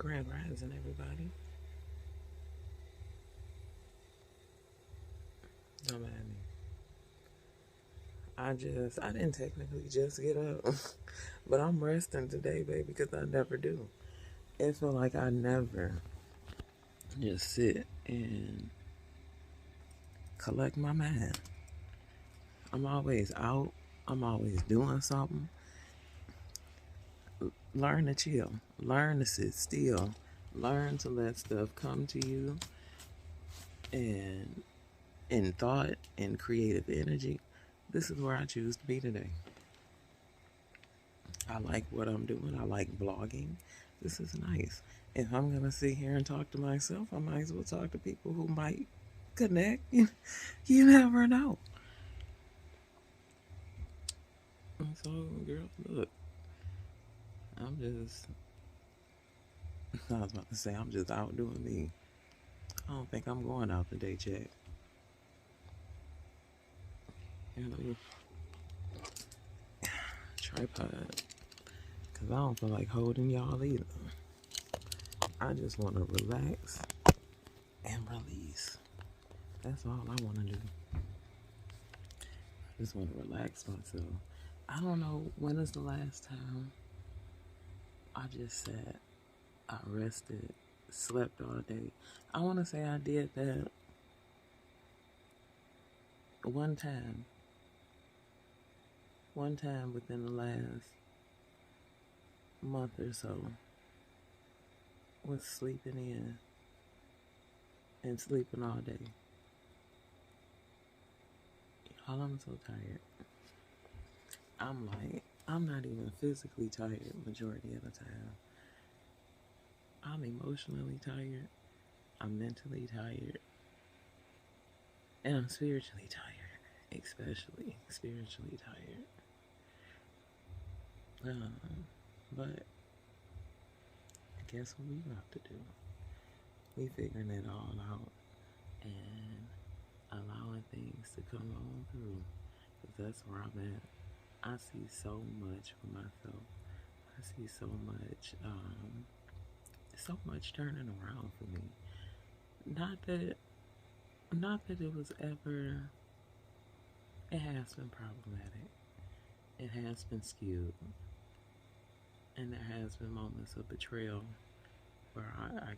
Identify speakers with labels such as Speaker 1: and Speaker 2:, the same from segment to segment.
Speaker 1: Grand Rising, everybody. Don't mind me. I didn't technically just get up, but I'm resting today, baby, because I never do. It feel like I never just sit and collect my mind. I'm always out. I'm always doing something. Learn to chill. Learn to sit still. Learn to let stuff come to you and in thought and creative energy. This is where I choose to be today. I like what I'm doing. I like vlogging. This is nice. If I'm going to sit here and talk to myself, I might as well talk to people who might connect. You never know. And so, girl, look, I'm just, I was about to say, I'm just out doing me. I don't think I'm going out today, Jack. You know, tripod. Because I don't feel like holding y'all either. I just want to relax and release. That's all I want to do. I just want to relax myself. I don't know when is the last time I just sat, I rested, slept all day. I want to say I did that one time. One time within the last month or so was sleeping in and sleeping all day. Y'all, I'm so tired. I'm not even physically tired majority of the time. I'm emotionally tired. I'm mentally tired. And I'm spiritually tired. Especially spiritually tired. But I guess what we about to do? We figuring it all out and allowing things to come on through. Because that's where I'm at. I see so much for myself. I see so much turning around for me. Not that it was ever, it has been problematic. It has been skewed. And there has been moments of betrayal where I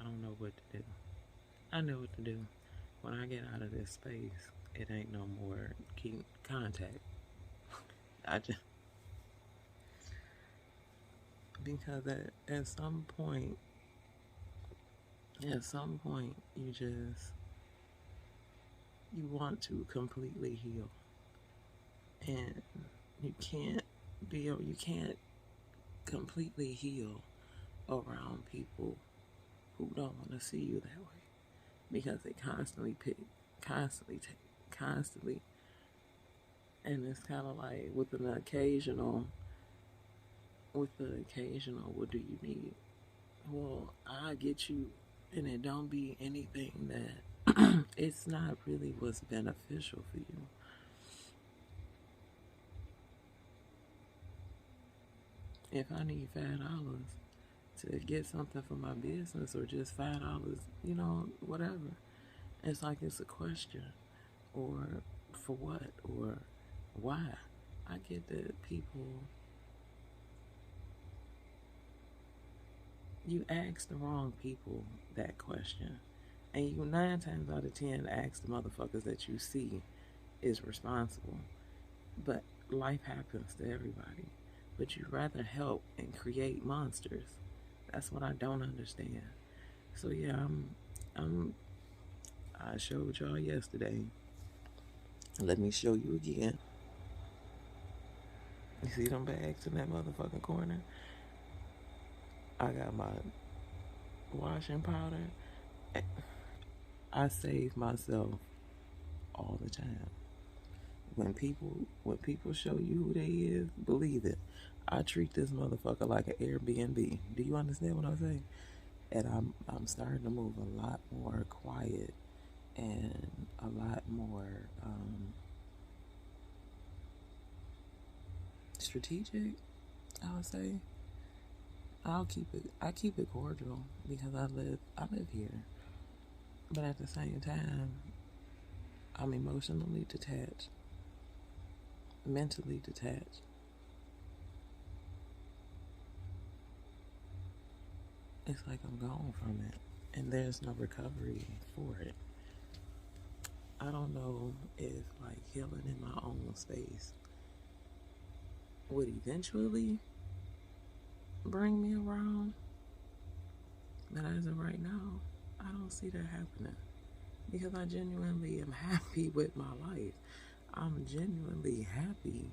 Speaker 1: don't know what to do. I know what to do. When I get out of this space, it ain't no more keep contact. I just, because at some point, you want to completely heal. And you can't completely heal around people who don't want to see you that way, because they constantly, and it's kind of like with the occasional, what do you need? Well, I get you, and it don't be anything that it's not really what's beneficial for you. If I need $5 to get something for my business, or just $5, whatever. It's like it's a question, or for what, or why. I get that people, you ask the wrong people that question, and you 9 times out of 10 ask the motherfuckers that you see is responsible. But life happens to everybody. But you rather help and create monsters. That's what I don't understand. So yeah, I showed y'all yesterday. Let me show you again. You see them bags in that motherfucking corner? I got my washing powder. I save myself all the time. When people show you who they is, believe it. I treat this motherfucker like an Airbnb. Do you understand what I'm saying? And I'm starting to move a lot more quiet and a lot more strategic, I would say. I keep it cordial because I live here. But at the same time, I'm emotionally detached, mentally detached. It's like I'm gone from it, and there's no recovery for it. I don't know if like healing in my own space would eventually bring me around, but as of right now, I don't see that happening because I genuinely am happy with my life. I'm genuinely happy.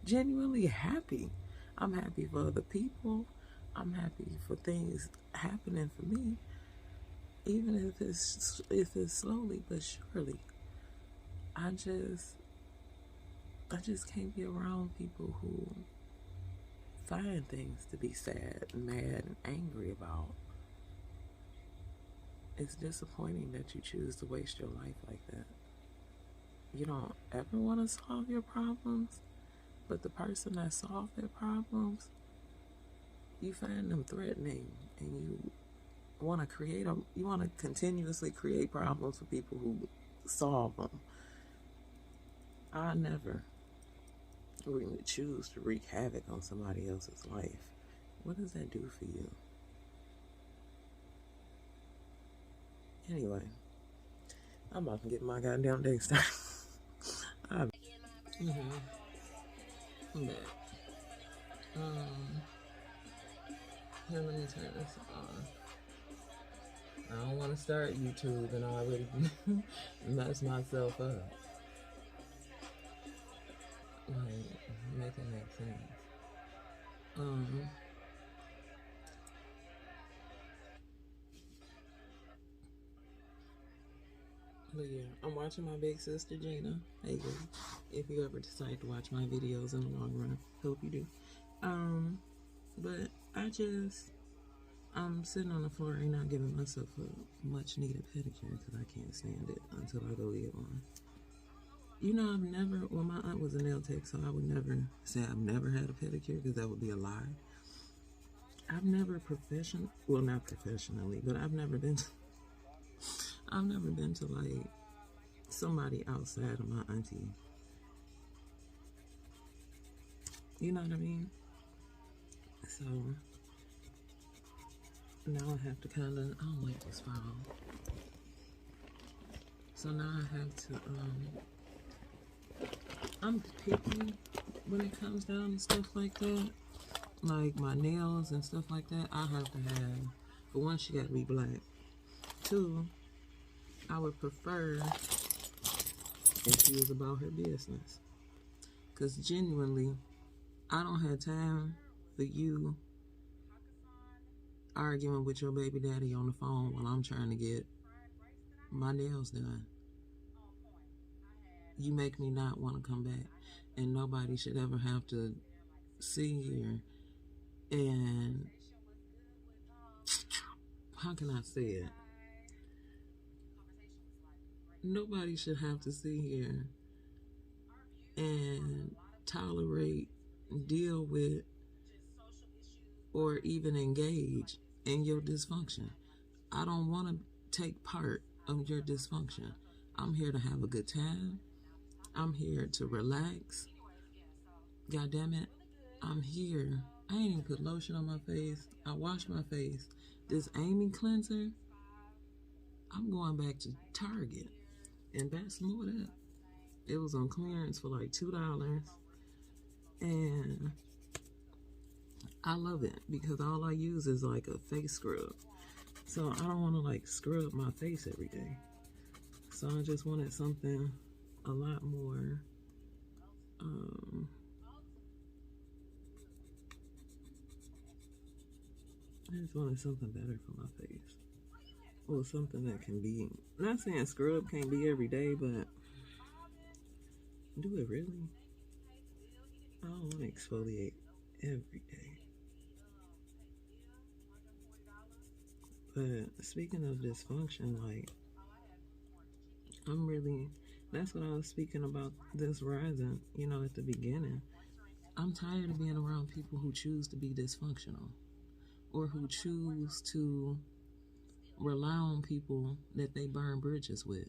Speaker 1: Genuinely happy. I'm happy for other people. I'm happy for things happening for me, even if it's slowly but surely. I just I just can't be around people who find things to be sad, mad, and angry about. It's disappointing that you choose to waste your life like that. You don't ever want to solve your problems, but the person that solved their problems, you find them threatening, and you want to continuously create problems for people who solve them. I never really choose to wreak havoc on somebody else's life. What does that do for you? Anyway, I'm about to get my goddamn day started. Mm-hmm. I'm back. Um, here, let me turn this on. I don't want to start YouTube and already mess myself up. Like, make it make sense. Um, but yeah, I'm watching my big sister Gina. Hey, girl, if you ever decide to watch my videos in the long run, hope you do. Um, but I'm sitting on the floor right now giving myself a much needed pedicure because I can't stand it until I go get one. You know, well, my aunt was a nail tech, so I would never say I've never had a pedicure because that would be a lie. I've never well, not professionally, but I've never been to like somebody outside of my auntie. You know what I mean? So now I have to kind of, I don't like this phone. So now I have to, I'm picky when it comes down to stuff like that. Like my nails and stuff like that, I have to have, for one, she got to be black. Two, I would prefer if she was about her business. Because genuinely, I don't have time for you arguing with your baby daddy on the phone while I'm trying to get my nails done. You make me not want to come back. And nobody should ever have to sit here and, how can I say it? Nobody should have to sit here and tolerate, deal with, or even engage in your dysfunction. I don't want to take part of your dysfunction. I'm here to have a good time. I'm here to relax. God damn it. I'm here. I ain't even put lotion on my face. I wash my face. This Amy cleanser, I'm going back to Target and buy some more of that. It was on clearance for like $2. And I love it because all I use is like a face scrub. So I don't want to like scrub my face every day. So I just wanted something a lot more I just wanted something better for my face. Or something that can be, not saying scrub can't be every day, but do it really? I don't want to exfoliate every day. But speaking of dysfunction, like, that's what I was speaking about this rising, at the beginning. I'm tired of being around people who choose to be dysfunctional. or who choose to rely on people that they burn bridges with.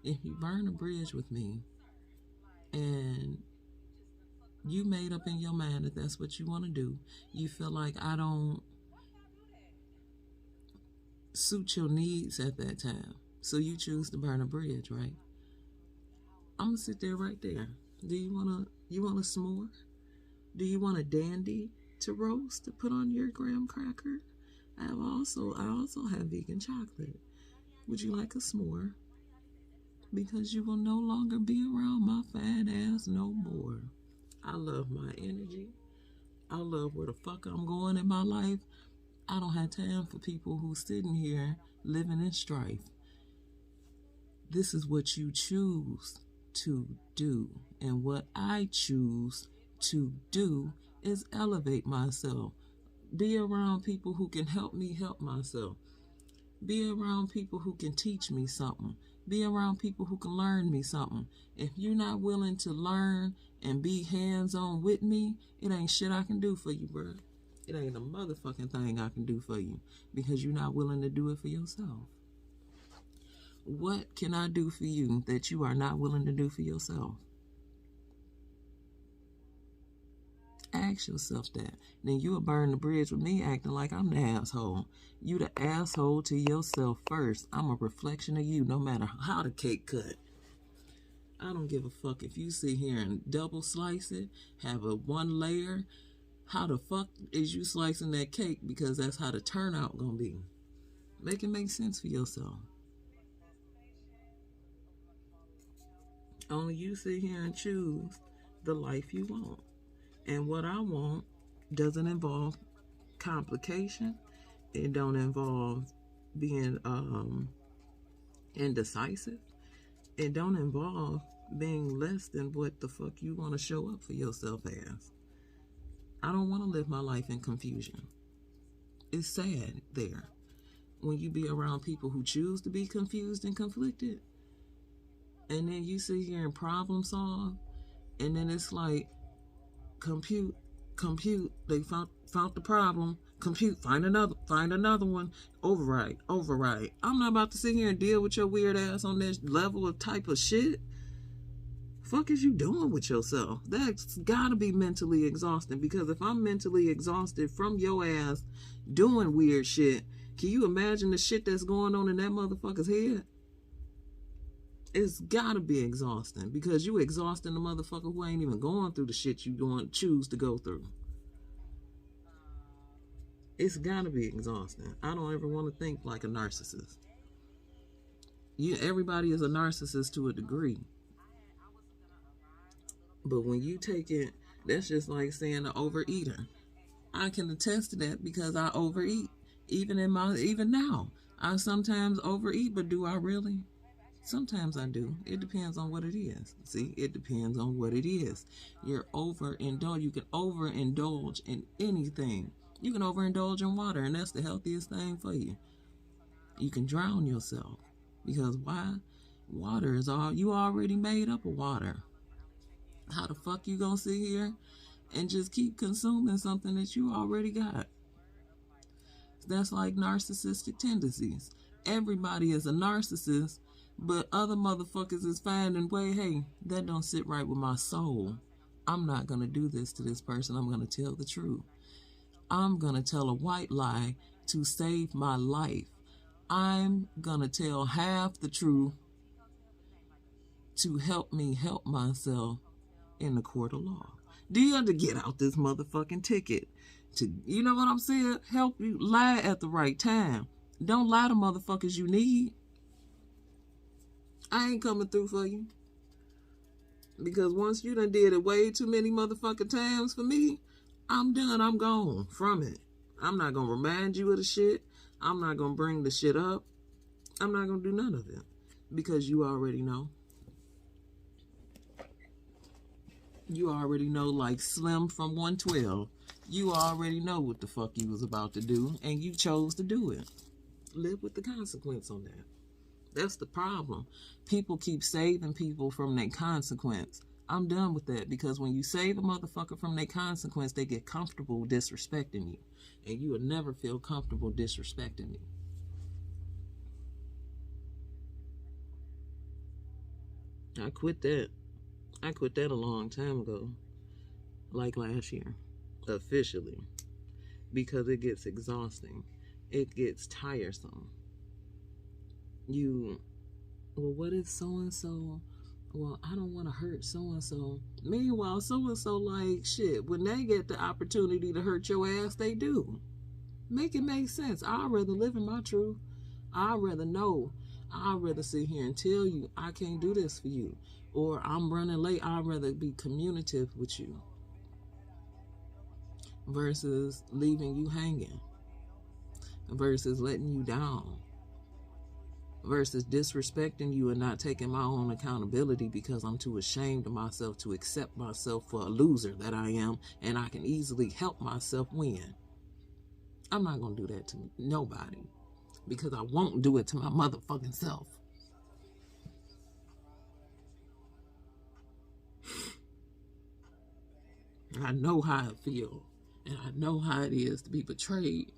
Speaker 1: If you burn a bridge with me and you made up in your mind that that's what you want to do, you feel like I don't suit your needs at that time, so you choose to burn a bridge, right? I'm gonna sit there right there. Do you want a s'more? Do you want a dandy to roast to put on your graham cracker? I also have vegan chocolate. Would you like a s'more? Because you will no longer be around my fat ass no more. I love my energy. I love where the fuck I'm going in my life. I don't have time for people who sitting here living in strife. This is what you choose to do. And what I choose to do is elevate myself. Be around people who can help me help myself. Be around people who can teach me something. Be around people who can learn me something. If you're not willing to learn and be hands-on with me, it ain't shit I can do for you, bro. It ain't a motherfucking thing I can do for you because you're not willing to do it for yourself. What can I do for you that you are not willing to do for yourself? Ask yourself that. Then you will burn the bridge with me acting like I'm the asshole. You the asshole to yourself first. I'm a reflection of you no matter how the cake cut. I don't give a fuck if you sit here and double slice it, have a one layer. How the fuck is you slicing that cake? Because that's how the turnout gonna be. Make it make sense for yourself. Only you sit here and choose the life you want. And what I want doesn't involve complication. It don't involve being indecisive. It don't involve being less than what the fuck you want to show up for yourself as. I don't want to live my life in confusion. It's sad there when you be around people who choose to be confused and conflicted, and then you sit here and problem solve, and then it's like compute. They found the problem. Compute, find another one. Override. I'm not about to sit here and deal with your weird ass on this level of type of shit. Fuck is you doing with yourself? That's gotta be mentally exhausting, because if I'm mentally exhausted from your ass doing weird shit, can you imagine the shit that's going on in that motherfucker's head? It's gotta be exhausting, because you exhausting the motherfucker who ain't even going through the shit you choose to go through. It's gotta be exhausting. I don't ever want to think like a narcissist. Everybody is a narcissist to a degree. But when you take it, that's just like saying an overeater. I can attest to that because I overeat. Even now. I sometimes overeat, but do I really? Sometimes I do. It depends on what it is. See, it depends on what it is. You can overindulge in anything. You can overindulge in water, and that's the healthiest thing for you. You can drown yourself. Because why? Water is all, you already made up of water. How the fuck you gonna sit here and just keep consuming something that you already got? That's like narcissistic tendencies. Everybody is a narcissist, but other motherfuckers is finding way, hey, that don't sit right with my soul. I'm not gonna do this to this person. I'm gonna tell the truth. I'm gonna tell a white lie to save my life. I'm gonna tell half the truth to help me help myself in the court of law. Do you have to get out this motherfucking ticket? You know what I'm saying? Help you lie at the right time. Don't lie to motherfuckers you need. I ain't coming through for you. Because once you done did it way too many motherfucking times for me, I'm done. I'm gone from it. I'm not going to remind you of the shit. I'm not going to bring the shit up. I'm not going to do none of it. Because you already know. You already know, like Slim from 112. You already know what the fuck you was about to do, and you chose to do it. Live with the consequence on that. That's the problem. People keep saving people from that consequence.
Speaker 2: I'm done with that, because when you save a motherfucker from their consequence, they get comfortable disrespecting you. And you will never feel comfortable disrespecting me. I quit that. I quit that a long time ago. Like last year. Officially. Because it gets exhausting. It gets tiresome. Well, what if so and so? Well, I don't want to hurt so and so. Meanwhile, so and so, like, shit, when they get the opportunity to hurt your ass, they do. Make it make sense. I'd rather live in my truth. I'd rather know. I'd rather sit here and tell you I can't do this for you, or I'm running late. I'd rather be communicative with you versus leaving you hanging, versus letting you down, versus disrespecting you and not taking my own accountability because I'm too ashamed of myself to accept myself for a loser that I am, and I can easily help myself win. I'm not going to do that to nobody, because I won't do it to my motherfucking self. I know how it feels, and I know how it is to be betrayed,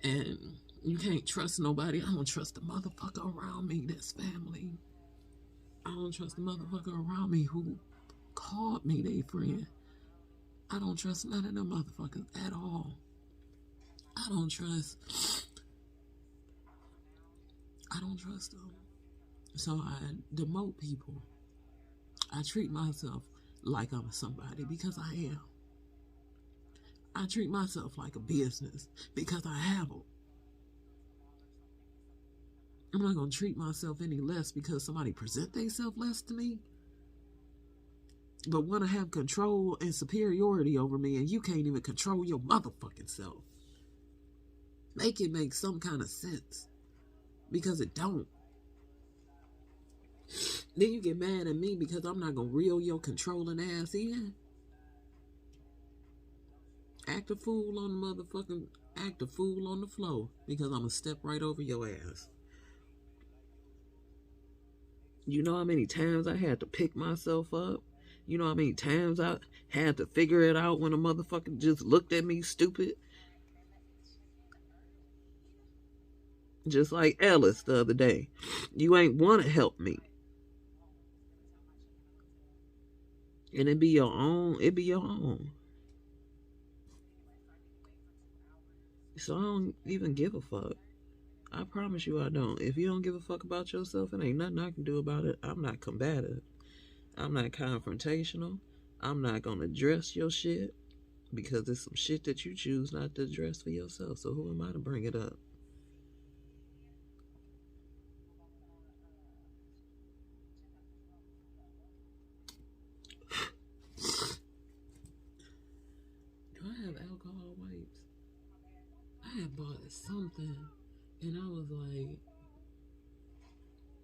Speaker 2: and you can't trust nobody. I don't trust the motherfucker around me that's family. I don't trust the motherfucker around me who called me their friend. I don't trust none of them motherfuckers at all. I don't trust them. So I demote people. I treat myself like I'm somebody because I am. I treat myself like a business because I have them. I'm not going to treat myself any less because somebody present themselves less to me, but want to have control and superiority over me, and you can't even control your motherfucking self. Make it make some kind of sense, because it don't. Then you get mad at me because I'm not going to reel your controlling ass in. Act a fool on the floor, because I'm going to step right over your ass. You know how many times I had to pick myself up? You know how many times I had to figure it out when a motherfucker just looked at me stupid? Just like Ellis the other day. You ain't want to help me. And it be your own. So I don't even give a fuck. I promise you I don't. If you don't give a fuck about yourself, it ain't nothing I can do about it. I'm not combative. I'm not confrontational. I'm not gonna address your shit because it's some shit that you choose not to address for yourself. So who am I to bring it up? Do I have alcohol wipes? I had bought something and I was like,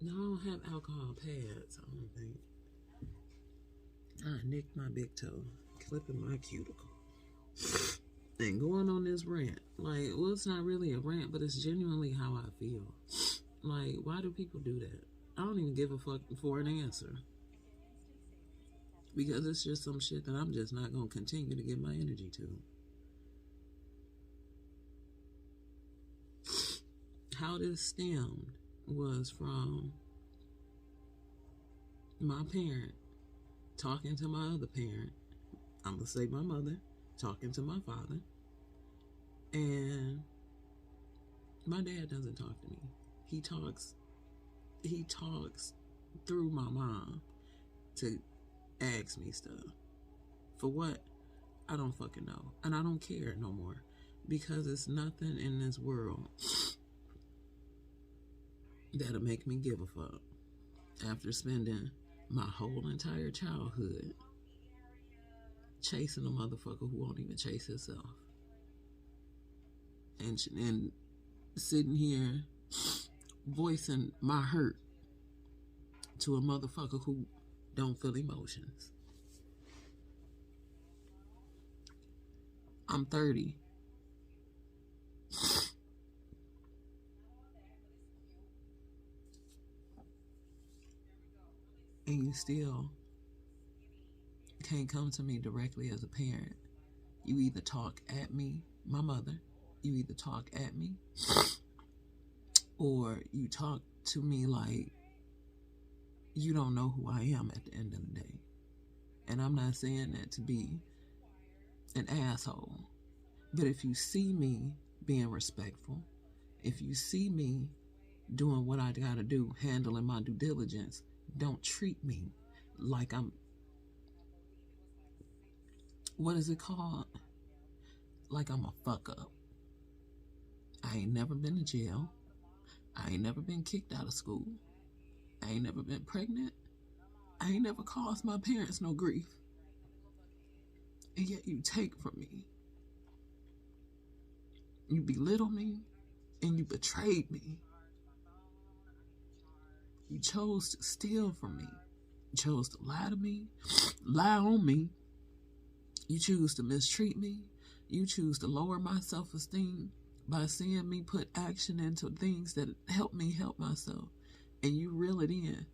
Speaker 2: no, I don't have alcohol pads, I don't think. I nicked my big toe, clipping my cuticle. And going on this rant. Like, well, it's not really a rant, but it's genuinely how I feel. Like, why do people do that? I don't even give a fuck for an answer. Because it's just some shit that I'm just not going to continue to give my energy to. How this stemmed was from my parent talking to my other parent. I'm going to say my mother talking to my father. And my dad doesn't talk to me. He talks through my mom to ask me stuff. For what? I don't fucking know. And I don't care no more. Because it's nothing in this world that'll make me give a fuck after spending my whole entire childhood chasing a motherfucker who won't even chase himself. And sitting here voicing my hurt to a motherfucker who don't feel emotions. I'm 30. And you still can't come to me directly as a parent. You either talk at me, my mother, you either talk at me, or you talk to me like you don't know who I am at the end of the day. And I'm not saying that to be an asshole. But if you see me being respectful, if you see me doing what I gotta do, handling my due diligence, don't treat me like I'm, what is it called? Like I'm a fuck up. I ain't never been to jail. I ain't never been kicked out of school. I ain't never been pregnant. I ain't never caused my parents no grief. And yet you take from me. You belittle me and you betrayed me. You chose to steal from me. You chose to lie to me, lie on me. You choose to mistreat me. You choose to lower my self-esteem by seeing me put action into things that help me help myself. And you reel it in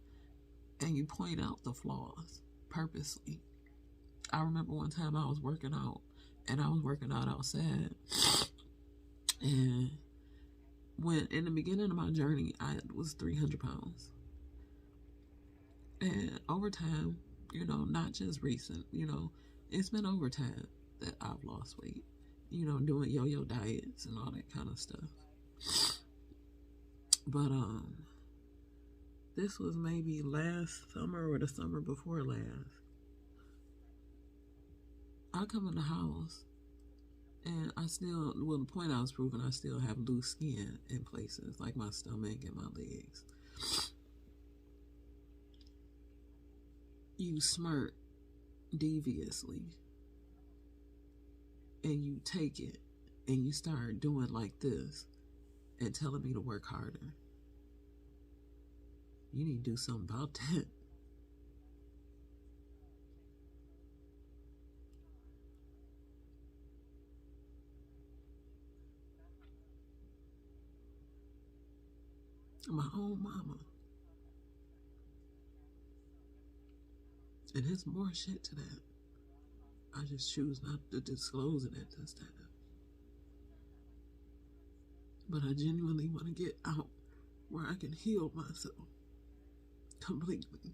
Speaker 2: and you point out the flaws purposely. I remember one time I was working out and I was working out outside. And when in the beginning of my journey, I was 300 pounds. And over time, not just recent, it's been over time that I've lost weight, doing yo-yo diets and all that kind of stuff. But this was maybe last summer or the summer before last. I come in the house and I still, the point I was proving, I still have loose skin in places like my stomach and my legs. You smirk deviously and you take it and you start doing like this and telling me to work harder. You need to do something about that. My own mama. And there's more shit to that. I just choose not to disclose it at this time. But I genuinely want to get out where I can heal myself completely.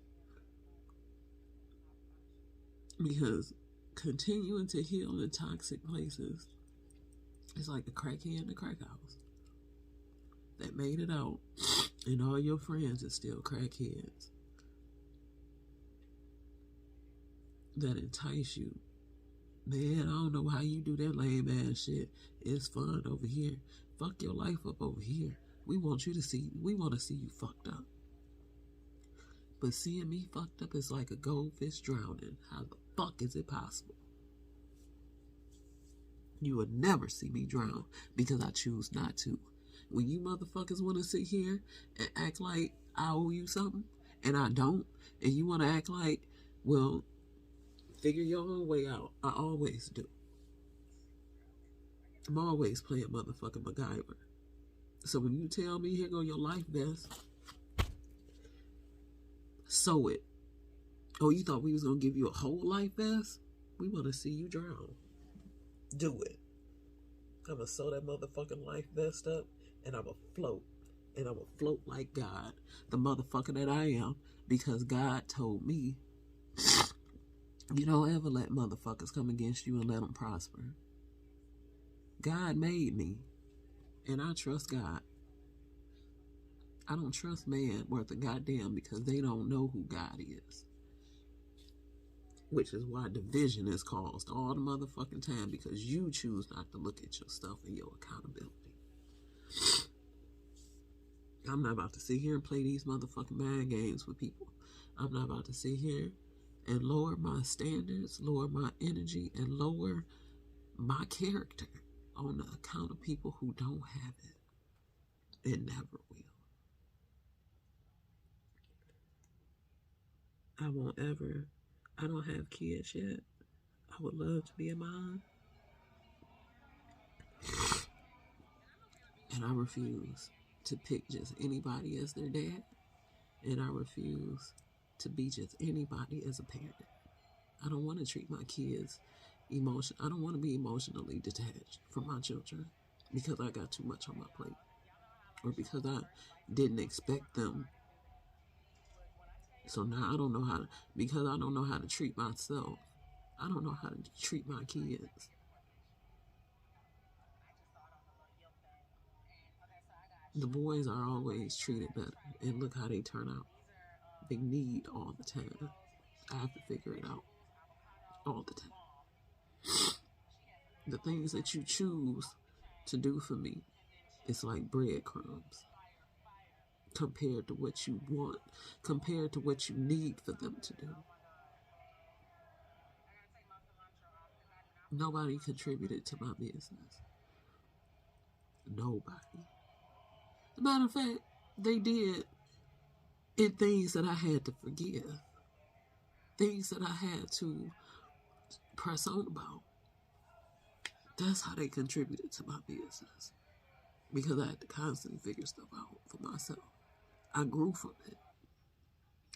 Speaker 2: Because continuing to heal in toxic places is like a crackhead in a crack house that made it out, and all your friends are still crackheads that entice you. Man, I don't know how you do that lame ass shit. It's fun over here. Fuck your life up over here. We want to see you fucked up. But seeing me fucked up is like a goldfish drowning. How the fuck is it possible? You would never see me drown because I choose not to. When you motherfuckers want to sit here and act like I owe you something and I don't, and you want to act like, well, figure your own way out. I always do. I'm always playing motherfucking MacGyver. So when you tell me, here go your life vest, sew it. Oh, you thought we was going to give you a whole life vest? We want to see you drown. Do it. I'm going to sew that motherfucking life vest up and I'm going to float. And I'm going to float like God, the motherfucker that I am, because God told me, you don't ever let motherfuckers come against you and let them prosper. God made me, and I trust God. I don't trust man worth a goddamn because they don't know who God is. Which is why division is caused all the motherfucking time, because you choose not to look at your stuff and your accountability. I'm not about to sit here and play these motherfucking mind games with people. I'm not about to sit here and lower my standards, lower my energy, and lower my character on the account of people who don't have it and never will. I won't ever. I don't have kids yet. I would love to be a mom. And I refuse to pick just anybody as their dad. And I refuse to be just anybody as a parent. I don't want to treat my kids I don't want to be emotionally detached from my children because I got too much on my plate or because I didn't expect them. So now I don't know how to, because I don't know how to treat myself. I don't know how to treat my kids. The boys are always treated better, and look how they turn out. They need all the time. I have to figure it out all the time. The things that you choose to do for me, it's like breadcrumbs compared to what you want, compared to what you need for them to do. Nobody contributed to my business. Nobody. As a matter of fact, they did in things that I had to forgive, things that I had to press on about. That's how they contributed to my business because I had to constantly figure stuff out for myself. I grew from it.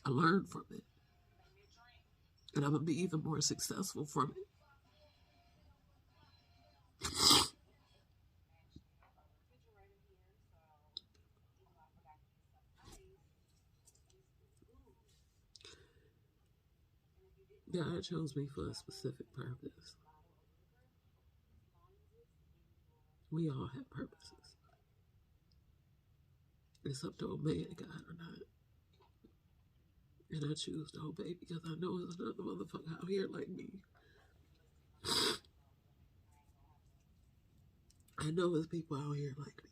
Speaker 2: I learned from it. And I'm going to be even more successful from it. God chose me for a specific purpose. We all have purposes. It's up to obey God or not. And I choose to obey because I know there's another motherfucker out here like me. I know there's people out here like me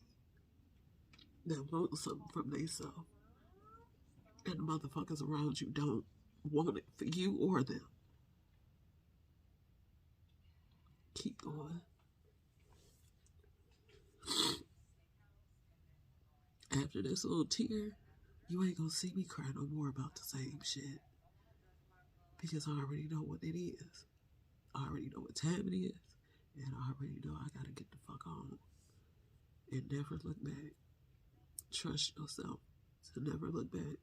Speaker 2: that want something from themselves. And the motherfuckers around you don't want it for you or them. Keep going. After this little tear, you ain't gonna see me cry no more about the same shit. Because I already know what it is. I already know what time it is. And I already know I gotta get the fuck on. And never look back. Trust yourself to never look back.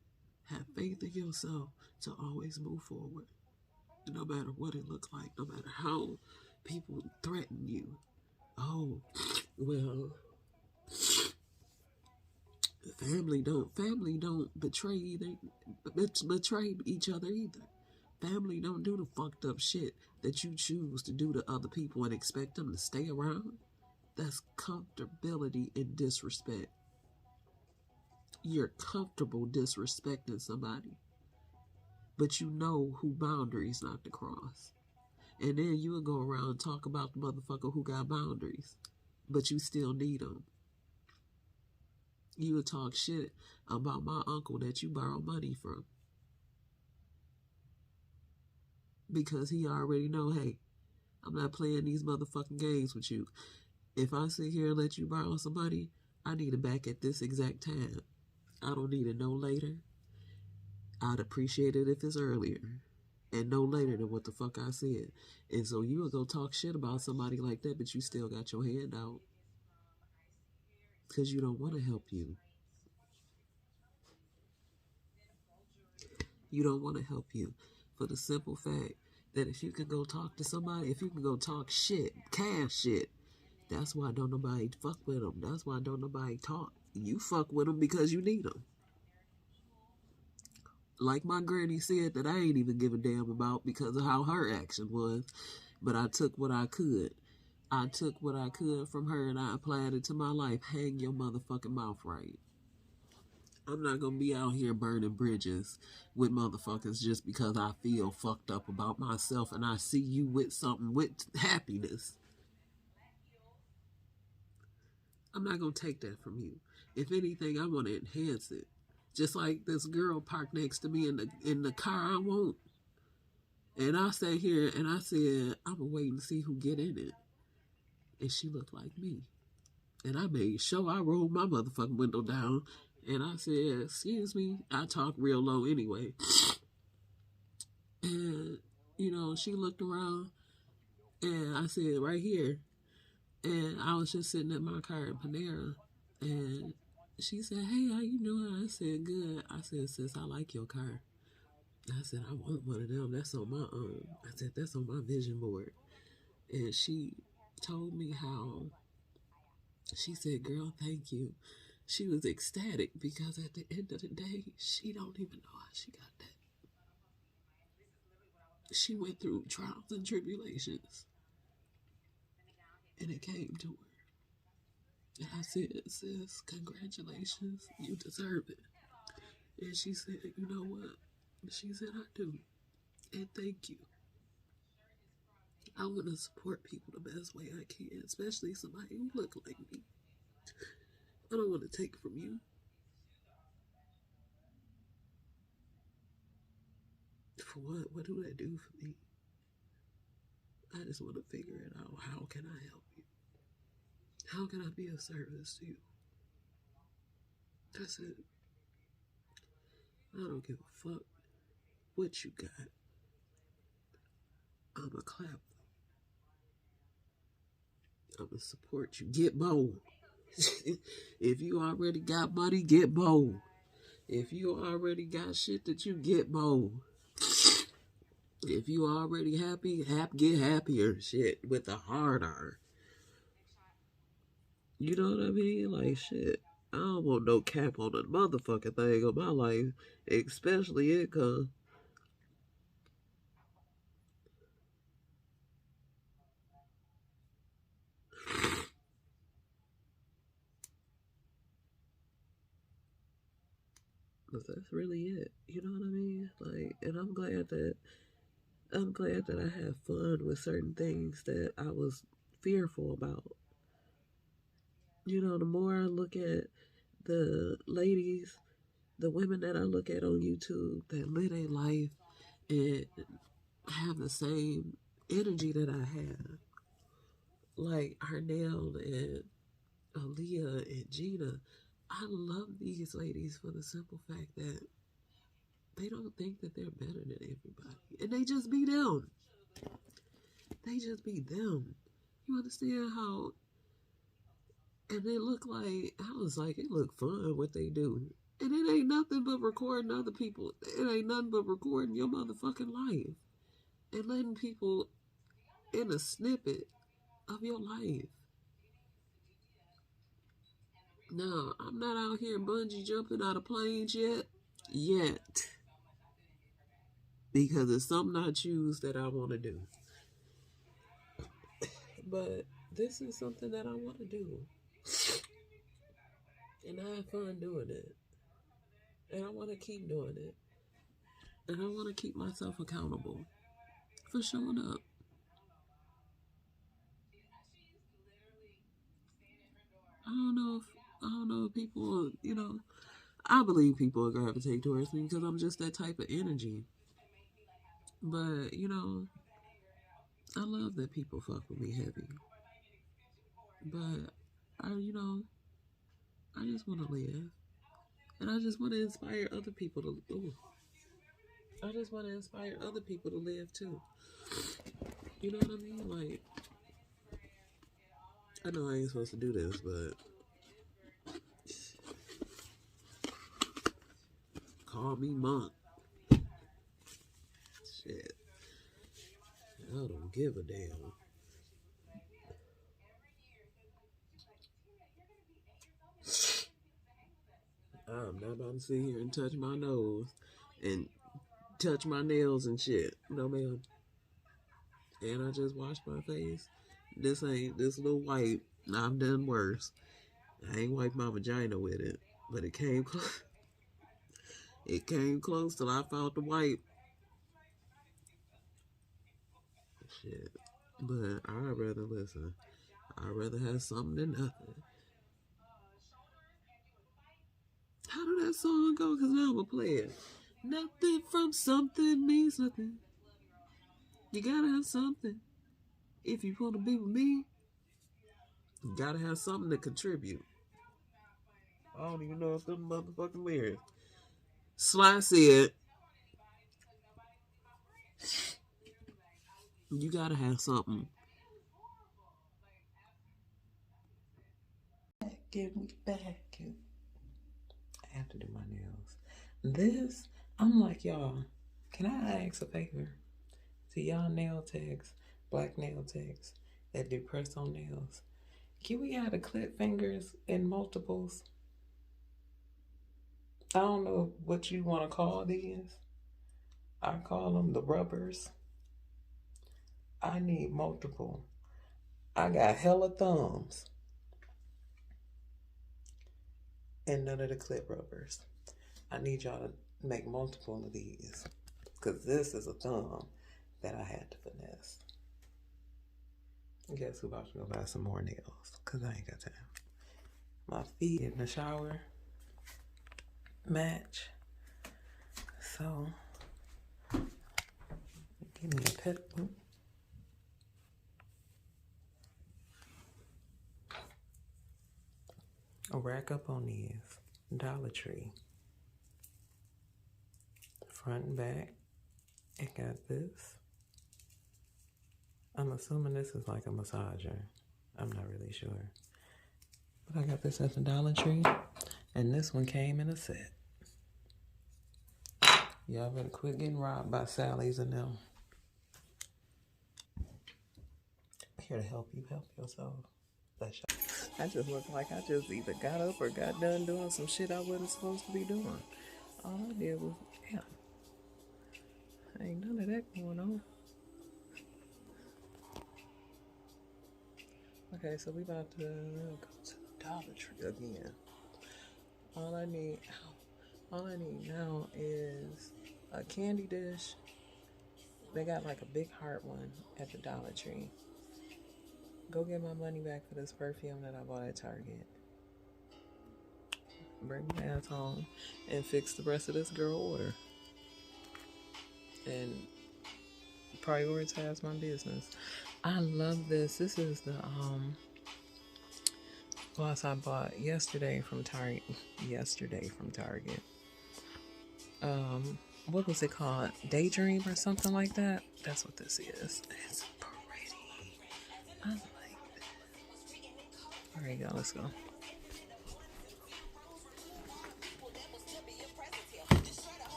Speaker 2: Have faith in yourself to always move forward. No matter what it looks like, no matter how people threaten you. Oh, well, family don't betray each other either. Family don't do the fucked up shit that you choose to do to other people and expect them to stay around. That's comfortability and disrespect. You're comfortable disrespecting somebody, but you know who boundaries not to cross. And then you will go around and talk about the motherfucker who got boundaries, but you still need them. You would talk shit about my uncle that you borrow money from because he already know, hey, I'm not playing these motherfucking games with you. If I sit here and let you borrow some money, I need it back at this exact time. I don't need it no later. I'd appreciate it if it's earlier and no later than what the fuck I said. And so you would go talk shit about somebody like that, but you still got your hand out because you don't want to help you. You don't want to help you for the simple fact that if you can go talk to somebody, if you can go talk shit, cash shit, that's why don't nobody fuck with them. That's why don't nobody talk. You fuck with them because you need them. Like my granny said that I ain't even give a damn about because of how her action was. But I took what I could. I took what I could from her and I applied it to my life. Hang your motherfucking mouth right. I'm not gonna be out here burning bridges with motherfuckers just because I feel fucked up about myself and I see you with something with happiness. I'm not gonna take that from you. If anything, I want to enhance it. Just like this girl parked next to me in the car I want. And I sat here and I said, I'm gonna wait and see who get in it. And she looked like me. And I made sure I rolled my motherfucking window down. And I said, excuse me. I talk real low anyway. And, you know, she looked around and I said, right here. And I was just sitting in my car in Panera. And she said, hey, how you doing? I said, good. I said, sis, I like your car. I said, I want one of them. That's on my I said, that's on my vision board. And she told me how, she said, girl, thank you. She was ecstatic because at the end of the day, she don't even know how she got that. She went through trials and tribulations, and it came to her. And I said, sis, congratulations, you deserve it. And she said, you know what? She said, I do. And thank you. I want to support people the best way I can, especially somebody who look like me. I don't want to take from you. For what? What do that do for me? I just want to figure it out. How can I help you? How can I be of service to you? That's it. I don't give a fuck what you got. I'ma clap. I'ma support you. Get bold. If you already got money, get bold. If you already got shit that you get bold. If you already happy, get happier. Shit with a hard R. You know what I mean? Like shit. I don't want no cap on the motherfucking thing of my life, especially income. Cause that's really it. You know what I mean? Like, and I'm glad that I have fun with certain things that I was fearful about. You know, the more I look at the ladies, the women that I look at on YouTube that live their life and have the same energy that I have, like Arnell and Aaliyah and Gina, I love these ladies for the simple fact that they don't think that they're better than everybody. And they just be them. They just be them. You understand how? And they look like, I was like, it look fun what they do. And it ain't nothing but recording other people. It ain't nothing but recording your motherfucking life. And letting people in a snippet of your life. No, I'm not out here bungee jumping out of planes yet. Yet. Because it's something I choose that I want to do. But this is something that I want to do. And I have fun doing it. And I want to keep doing it. And I want to keep myself accountable for showing up. I don't know if people, you know, I believe people will gravitate towards me because I'm just that type of energy. But, you know, I love that people fuck with me heavy. But I just want to live. And I just want to inspire other people to ooh, I just want to inspire other people to live too. You know what I mean? Like, I know I ain't supposed to do this, but call me monk. Shit. I don't give a damn. I'm not about to sit here and touch my nose and touch my nails and shit. No, ma'am. And I just washed my face. This ain't this little wipe. I've done worse. I ain't wiped my vagina with it, but it came close. It came close till I found the wipe. Shit. But I'd rather listen. I'd rather have something than nothing. How did that song go? Because now I'm going to play it. Nothing from something means nothing. You gotta have something. If you want to be with me, you gotta have something to contribute. I don't even know if them motherfucking lyrics. Sly said, you gotta have something. Give me back. I have to do my nails. This, I'm like, y'all,
Speaker 1: Can I ask a favor? To y'all nail techs, black nail techs that do press on nails, can we add the clip fingers in multiples? I don't know what you want to call these. I call them the rubbers. I need multiple. I got hella thumbs and none of the clip rubbers. I need y'all to make multiple of these because this is a thumb that I had to finesse. Guess who about to go buy some more nails? Because I ain't got time. My feet in the shower match. So, give me a pet. A rack up on these. Dollar Tree. Front and back. It got this. I'm assuming this is like a massager. I'm not really sure. But I got this at the Dollar Tree. And this one came in a set. Y'all better quit getting robbed by Sally's and them. Here to help you help yourself. I just look like I just either got up or got done doing some shit I wasn't supposed to be doing. All I did was, yeah. Ain't none of that going on. Okay, so we about to go to the Dollar Tree again. All I need now is a candy dish. They got like a big heart one at the Dollar Tree. Go get my money back for this perfume that I bought at Target. Bring my ass home and fix the rest of this girl order. And prioritize my business. I love this. This is the gloss I bought yesterday from Target. What was it called? Daydream or something like that? That's what this is. It's pretty. I like this. Alright, y'all, let's go.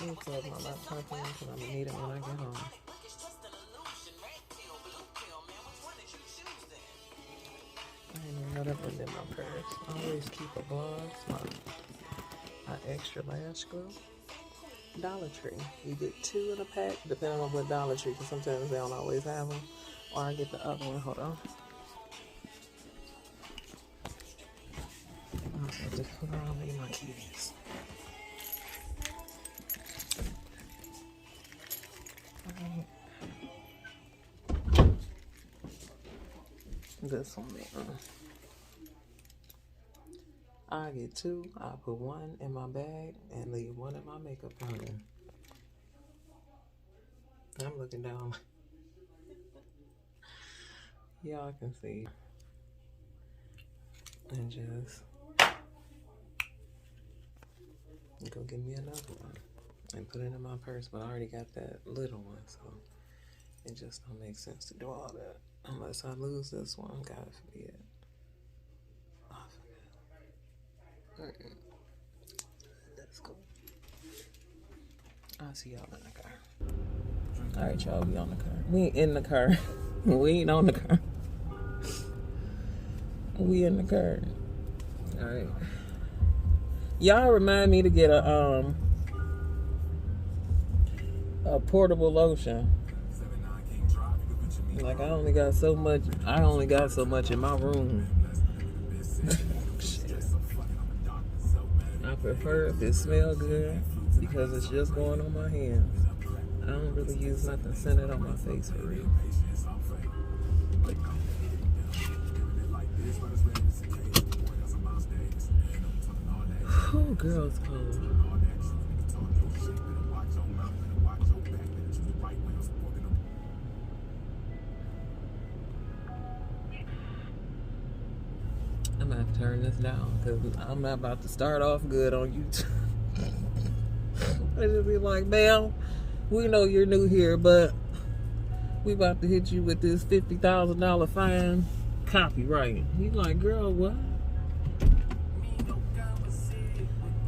Speaker 1: Let me plug my laptop in because I'm gonna need it when I get home. I ain't even know that was in my purse. I always keep a gloss, my extra lash glue. Dollar Tree. You get 2 in a pack, depending on what Dollar Tree, because sometimes they don't always have them. Or I get the other one. Hold on. Hold on, let me get my keys. This one there. I get 2. I put 1 in my bag and leave 1 in my makeup counter. I'm looking down. Y'all can see. And just go get me another one and put it in my purse. But I already got that little one, so it just don't make sense to do all that unless I lose this one. God forbid. Let's go. I'll see y'all in the car. Alright, y'all, we on the car. We ain't in the car. We ain't on the car. We in the car. Alright. Y'all remind me to get a portable lotion. Like I only got so much in my room. I prefer if it smells good because it's just going on my hands. I don't really use nothing scented on my face for real. Oh, girl, it's cold. I'm gonna have to turn this down because I'm not about to start off good on YouTube. I just be like, ma'am, we know you're new here, but we about to hit you with this $50,000 fine. Copyright. He's like, girl, what?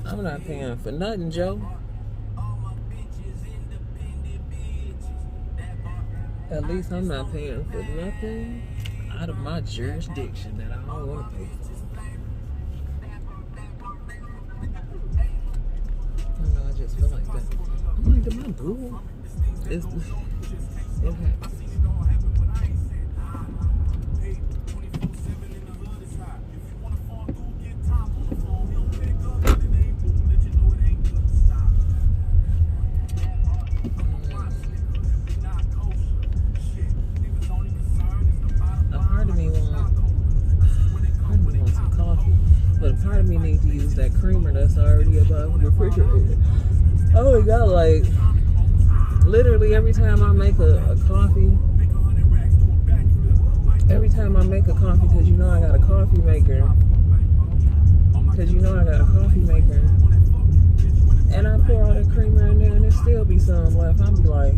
Speaker 1: I'm not paying for nothing, Joe.
Speaker 2: At least I'm not paying for nothing out of my jurisdiction that I don't want to pay for. I don't know, I just feel like that. I'm like, am I boo? It happens. But a part of me needs to use that creamer that's already above the refrigerator. I only got like, literally every time I make a coffee, because you know I got a coffee maker. And I pour all that creamer in there and there still be some left. I'll be like,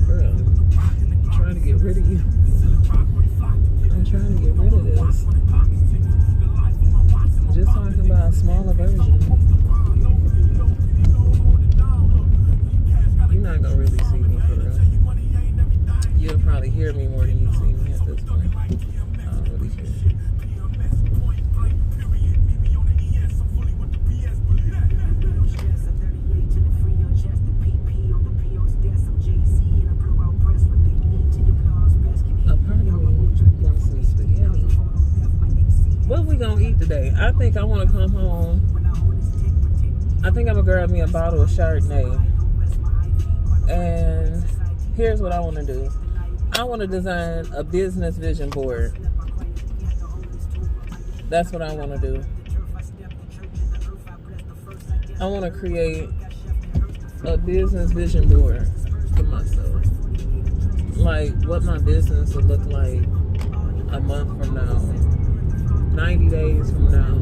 Speaker 2: girl, I'm trying to get rid of you. I'm trying to get rid of this. Just so I can buy a smaller version. You're not gonna really see me for real. You'll probably hear me more than you see me at this point. I don't really care. What we gonna eat today? I think I want to come home. I think I'm gonna grab me a bottle of Chardonnay. And here's what I want to do. I want to design a business vision board. That's what I want to do. I want to create a business vision board for myself. Like what my business would look like a month from now. 90 days from now,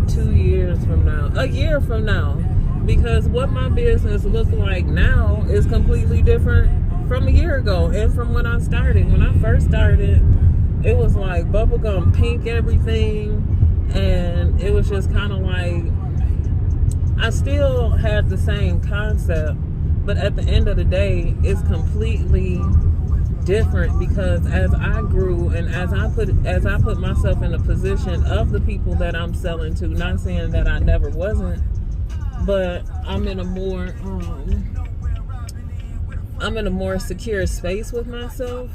Speaker 2: 2 years from now, a year from now, because what my business looks like now is completely different from a year ago and from when I started. When I first started, it was like bubblegum pink everything, and it was just kind of like, I still had the same concept, but at the end of the day, it's completely different, because as I grew and as I put myself in a position of the people that I'm selling to, not saying that I never wasn't, but I'm in a more secure space with myself,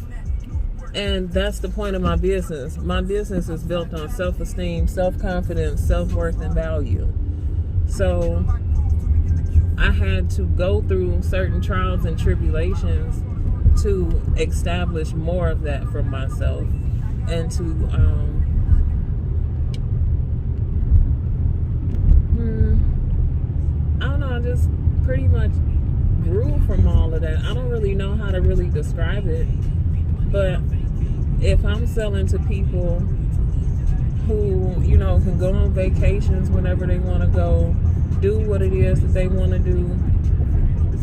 Speaker 2: and that's the point of my business. My business is built on self-esteem, self-confidence, self-worth, and value. So I had to go through certain trials and tribulations to establish more of that for myself, and to I don't know, I just pretty much grew from all of that. I don't really know how to really describe it, but if I'm selling to people who, you know, can go on vacations whenever they want to go, do what it is that they want to do,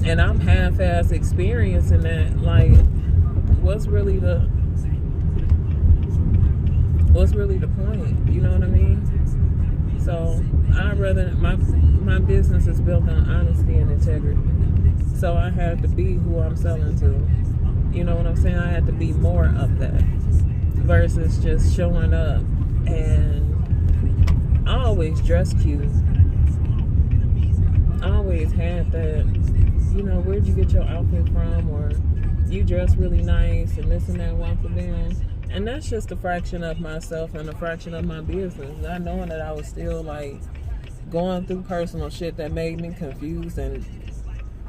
Speaker 2: and I'm half-ass experiencing that, like, what's really the point? You know what I mean? So I'd rather, my business is built on honesty and integrity. So I had to be who I'm selling to. You know what I'm saying? I had to be more of that versus just showing up. And I always dress cute. I always had that, you know, where'd you get your outfit from, or you dress really nice and this and that, one for them. And that's just a fraction of myself and a fraction of my business. Not knowing that I was still like going through personal shit that made me confused and,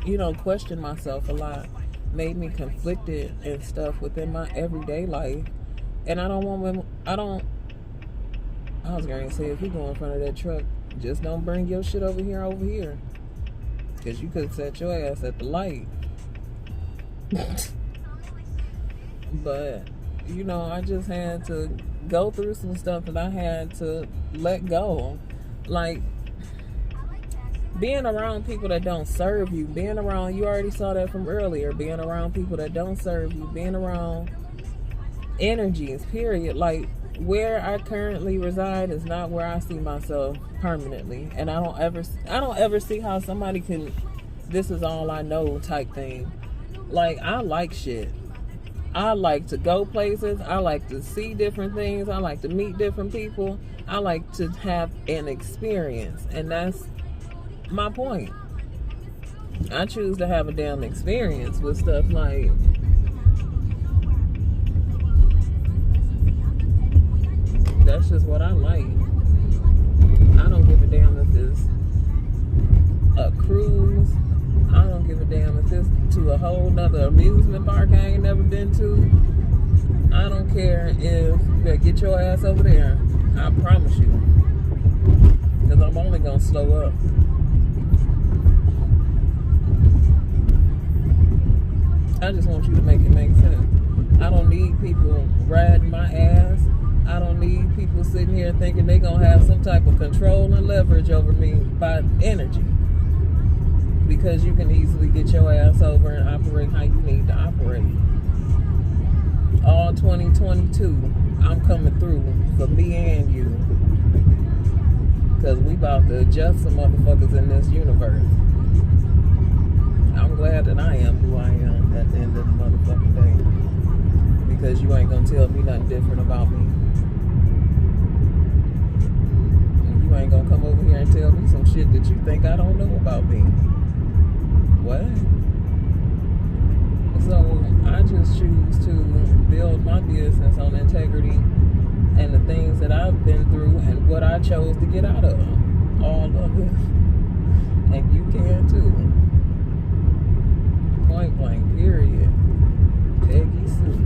Speaker 2: you know, question myself a lot, made me conflicted and stuff within my everyday life. And I was going to say, if you go in front of that truck, just don't bring your shit over here. Because you could set your ass at the light. But, you know, I just had to go through some stuff that I had to let go. Like, being around people that don't serve you, being around, you already saw that from earlier, being around people that don't serve you, being around energies, period. Like, where I currently reside is not where I see myself permanently, and I don't ever see how somebody can, this is all I know type thing.
Speaker 1: Like, I like shit. I like to go places. I like to see different things. I like to meet different people. I like to have an experience. And that's my point. I choose to have a damn experience with stuff like that's just what I like. I don't give a damn if it's a cruise. I don't give a damn if it's to a whole nother amusement park I ain't never been to. I don't care if they get your ass over there. I promise you. Because I'm only going to slow up. I just want you to make it make sense. I don't need people riding my ass. I don't need people sitting here thinking they're going to have some type of control and leverage over me by energy. Because you can easily get your ass over and operate how you need to operate. All 2022, I'm coming through for me and you. Because we about to adjust some motherfuckers in this universe. I'm glad that I am who I am at the end of the motherfucking day. Because you ain't gonna tell me nothing different about me. And you ain't gonna come over here and tell me some shit that you think I don't know about me. What? So I just choose to build my business on integrity and the things that I've been through and what I chose to get out of. All of it. And you can too. Point blank, period. Peggy Sue.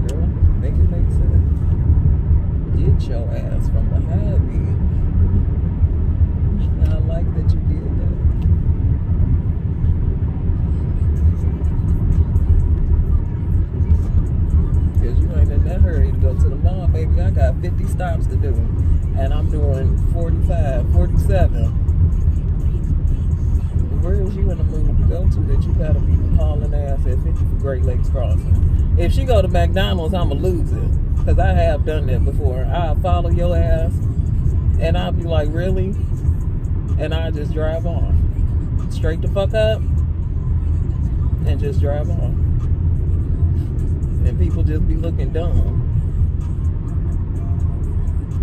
Speaker 1: Girl, make it make sense. Get your ass from behind me. I like that you did that. Because you ain't in that hurry to go to the mall, baby. I got 50 stops to do. And I'm doing 45, 47. Where is you in the mood to go to that you gotta be hauling ass at 50 for Great Lakes Crossing? If she go to McDonald's, I'ma lose it. Because I have done that before. I'll follow your ass and I'll be like, really? And I just drive off. Straight the fuck up and just drive off. And people just be looking dumb.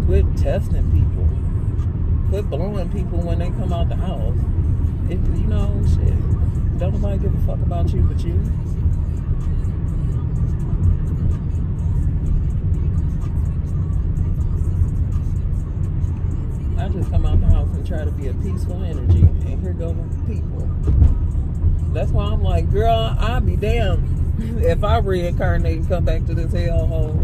Speaker 1: Quit testing people. Quit blowing people when they come out the house. If, you know, shit. Don't nobody give a fuck about you but you. I just come out the house and try to be a peaceful energy. And here go the people. That's why I'm like, girl, I'll be damned if I reincarnate and come back to this hellhole.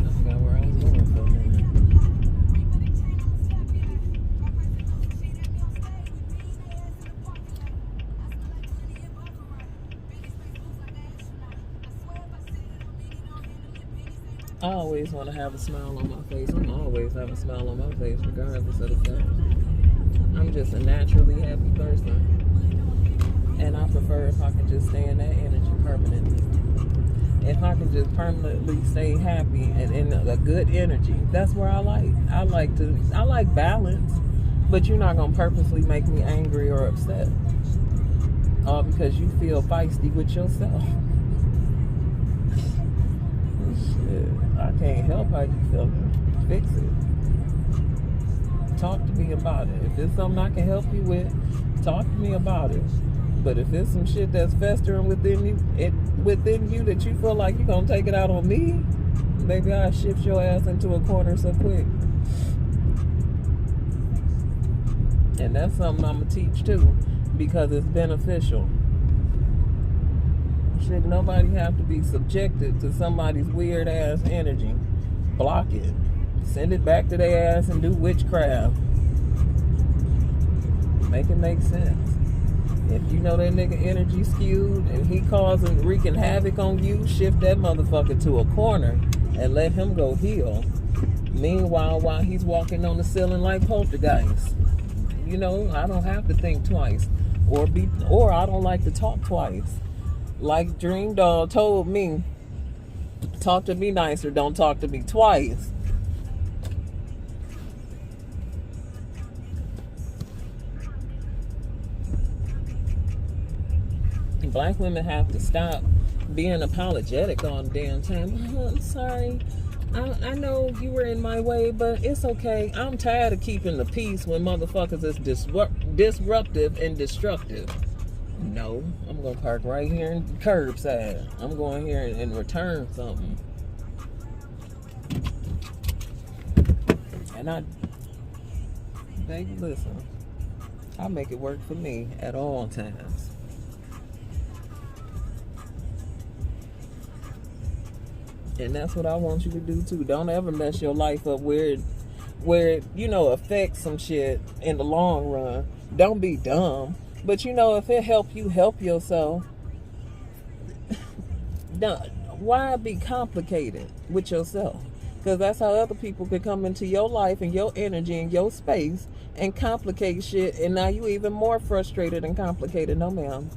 Speaker 1: I forgot where I was going for a minute. I always want to have a smile on my face. I'm always have a smile on my face, regardless of the fact. I'm just a naturally happy person. And I prefer if I can just stay in that energy permanently. If I can just permanently stay happy and in a good energy, that's where I like. I like balance, but you're not gonna purposely make me angry or upset. All because you feel feisty with yourself. Shit, I can't help how you feel. Fix it. Talk to me about it. If it's something I can help you with, talk to me about it. But if it's some shit that's festering within you that you feel like you're gonna take it out on me, maybe I'll shift your ass into a corner so quick. And that's something I'm gonna teach too, because it's beneficial. Should nobody have to be subjected to somebody's weird ass energy? Block it. Send it back to their ass and do witchcraft. Make it make sense. If you know that nigga energy skewed and he causing wreaking havoc on you, shift that motherfucker to a corner and let him go heal. Meanwhile, while he's walking on the ceiling like poltergeist, you know, I don't have to think twice, or I don't like to talk twice. Like Dream Doll told me, talk to me nicer, don't talk to me twice.
Speaker 2: black women have to stop being apologetic all the damn time. Oh, I'm sorry. I know you were in my way, but it's okay. I'm tired of keeping the peace when motherfuckers is disruptive and destructive. No, I'm going to park right here in curbside. I'm going here and return something. And baby, listen, I make it work for me at all times. And that's what I want you to do too. Don't ever mess your life up where it, affects some shit in the long run. Don't be dumb. But if it help you help yourself, why be complicated with yourself? Because that's how other people can come into your life and your energy and your space and complicate shit. And now you even more frustrated and complicated. No, ma'am.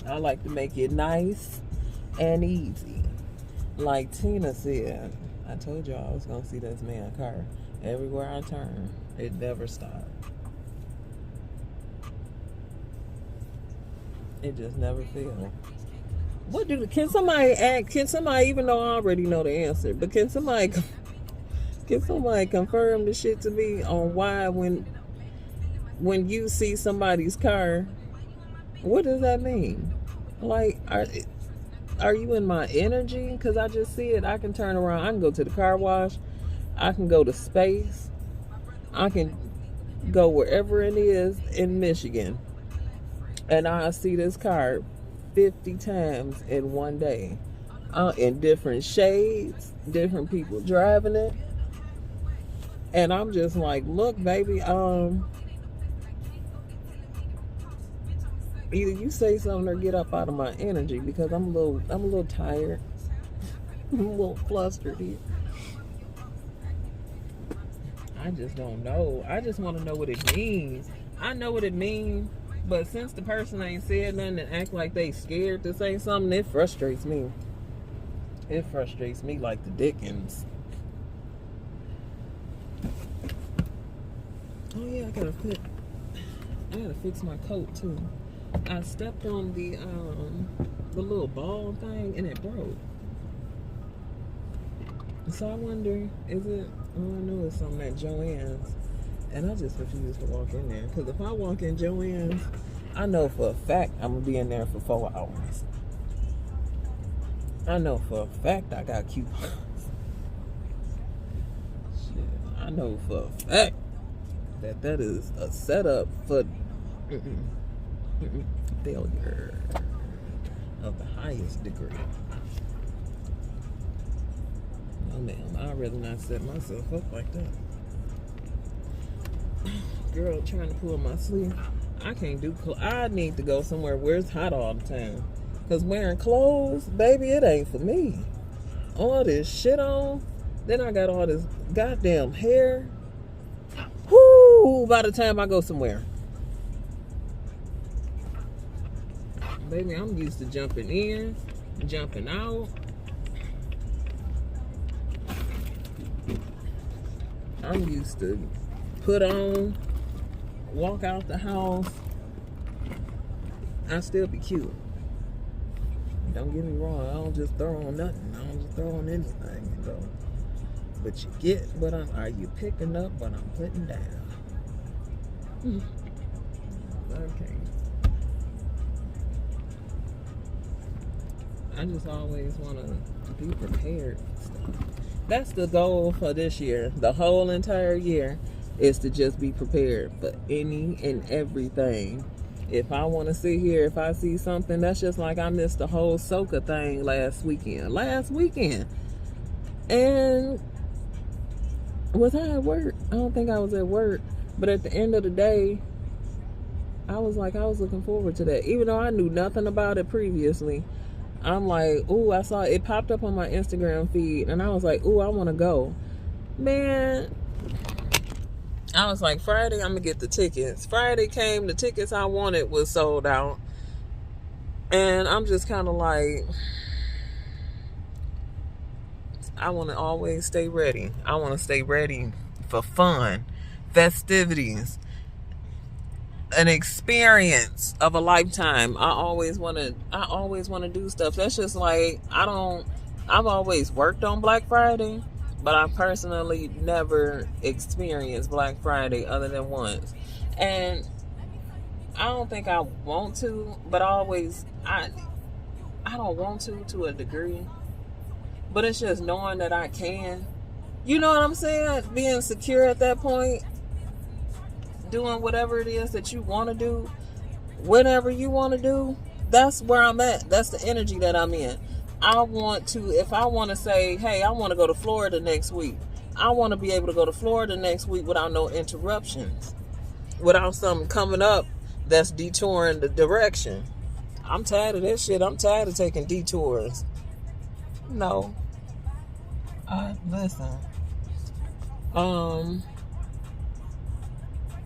Speaker 2: I like to make it nice and easy. Like Tina said, I told y'all I was going to see this man's car. Everywhere I turn, it never stopped. It just never failed. Can somebody, even though I already know the answer, but can somebody confirm the shit to me on why when you see somebody's car, what does that mean? Like, are you in my energy? Because I just see it. I can turn around. I can go to the car wash. I can go to space. I can go wherever it is in Michigan. And I see this car 50 times in one day. In different shades, different people driving it. And I'm just like, look, baby, either you say something or get up out of my energy, because I'm a little tired. I'm a little flustered here. I just don't know. I just want to know what it means. I know what it means, but since the person ain't said nothing and act like they scared to say something, it frustrates me. It frustrates me like the Dickens. Oh yeah, I gotta fix my coat too. I stepped on the little ball thing and it broke. So I wonder, is it? Oh, I know it's something at Joann's, and I just refuse to walk in there, because if I walk in Joann's, I know for a fact I'm gonna be in there for 4 hours. I know for a fact I got coupons. Shit, I know for a fact that is a setup for failure of the highest degree. No, ma'am, I'd rather not set myself up like that. Girl, trying to pull my sleeve. I can't do clothes. I need to go somewhere where it's hot all the time. Because wearing clothes, baby, it ain't for me. All this shit on. Then I got all this goddamn hair. Whoo! By the time I go somewhere. Baby, I'm used to jumping in, jumping out. I'm used to put on, walk out the house. I still be cute. Don't get me wrong, I don't just throw on nothing. I don't just throw on anything and go. But you get what are you picking up what I'm putting down? Okay. I just always want to be prepared for stuff. That's the goal for this year. The whole entire year is to just be prepared for any and everything. If I want to sit here, if I see something, that's just like I missed the whole soca thing last weekend. And was I at work? I don't think I was at work. But at the end of the day, I was looking forward to that. Even though I knew nothing about it previously, I'm like, ooh, I saw it popped up on my Instagram feed, and I was like, ooh, I want to go. Man, I was like, Friday, I'm going to get the tickets. Friday came, the tickets I wanted was sold out. And I'm just kind of like, I want to always stay ready. I want to stay ready for fun, festivities, an experience of a lifetime. I always want to do stuff. That's just like, I've always worked on Black Friday, but I personally never experienced Black Friday other than once. And I don't think I want to, but I don't want to a degree. But it's just knowing that I can. You know what I'm saying? Being secure at that point, doing whatever it is that you want to do, whatever you want to do, that's where I'm at. That's the energy that I'm in. If I want to say, hey, I want to go to Florida next week, I want to be able to go to Florida next week without no interruptions, without something coming up that's detouring the direction. I'm tired of that shit. I'm tired of taking detours. No. Listen.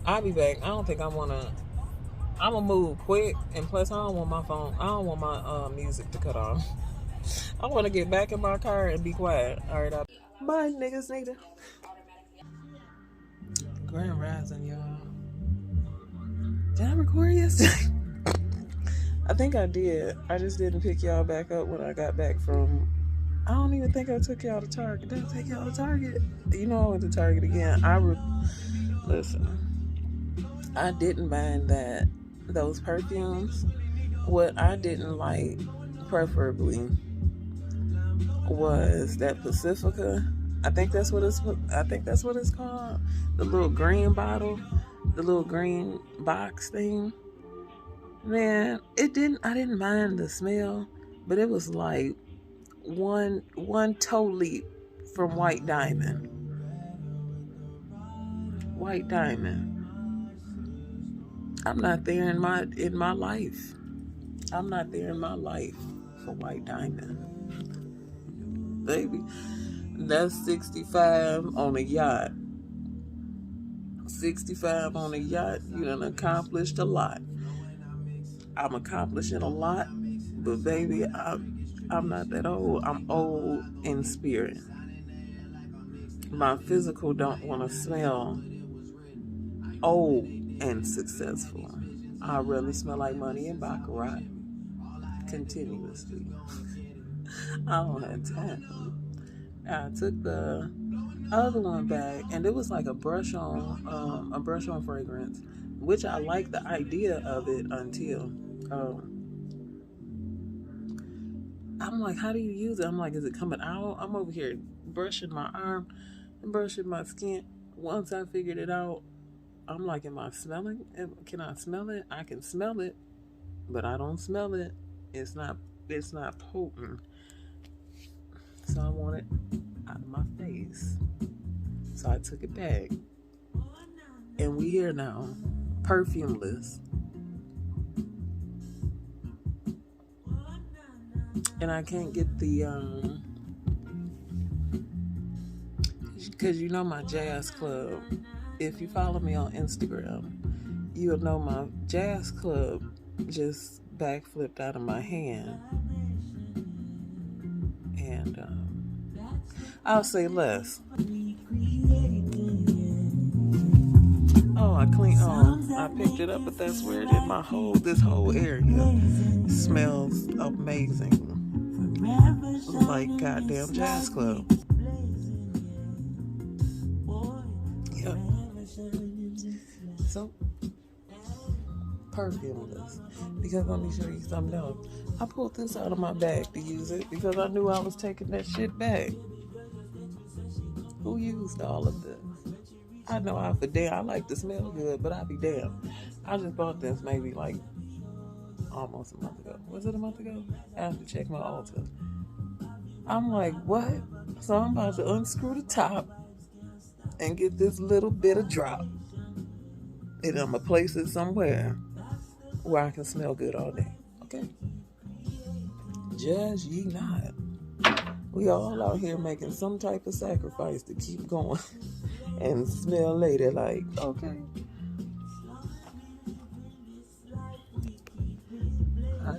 Speaker 2: I'll be back. I don't think I'm gonna move quick, and plus I don't want my music to cut off. I want to get back in my car and be quiet. Alright, bye niggas later. Grand Rising, y'all. Did I record yesterday? I think I did. I just didn't pick y'all back up when I got back from. I don't even think I took y'all to Target. Did I take y'all to Target? You know I went to Target again. Listen. I didn't mind those perfumes. What I didn't like, preferably, was that Pacifica. I think that's what it's called. The little green bottle, the little green box thing. Man, I didn't mind the smell, but it was like one toe leap from White Diamond. White Diamond. I'm not there in my life. I'm not there in my life for White Diamond. Baby, that's 65 on a yacht. 65 on a yacht, you done accomplished a lot. I'm accomplishing a lot, but baby, I'm not that old. I'm old in spirit. My physical don't want to smell old and successful. I really smell like money and baccarat continuously. I don't have time. I took the other one back, and it was like a brush on fragrance, which I like the idea of it until I'm like, how do you use it? I'm like, is it coming out? I'm over here brushing my arm and brushing my skin. Once I figured it out, I'm like, am I smelling? Can I smell it? I can smell it, but I don't smell it. It's not potent. So I want it out of my face. So I took it back. And we here now, perfumeless. And I can't get the because you know my jazz club. If you follow me on Instagram, you'll know my jazz club just backflipped out of my hand. And I'll say less. I picked it up, but that's where it is. This whole area smells amazing. Like goddamn jazz club. Yep. So, perfumeless. Because let me show you something else. I pulled this out of my bag to use it because I knew I was taking that shit back. Who used all of this? I know I like to smell good, but I be damned. I just bought this maybe like almost a month ago. Was it a month ago? I have to check my Ulta. I'm like, what? So I'm about to unscrew the top and get this little bit of drop. And I'm going to place it somewhere where I can smell good all day. Okay? Judge ye not. We all out here making some type of sacrifice to keep going and smell later like, okay. I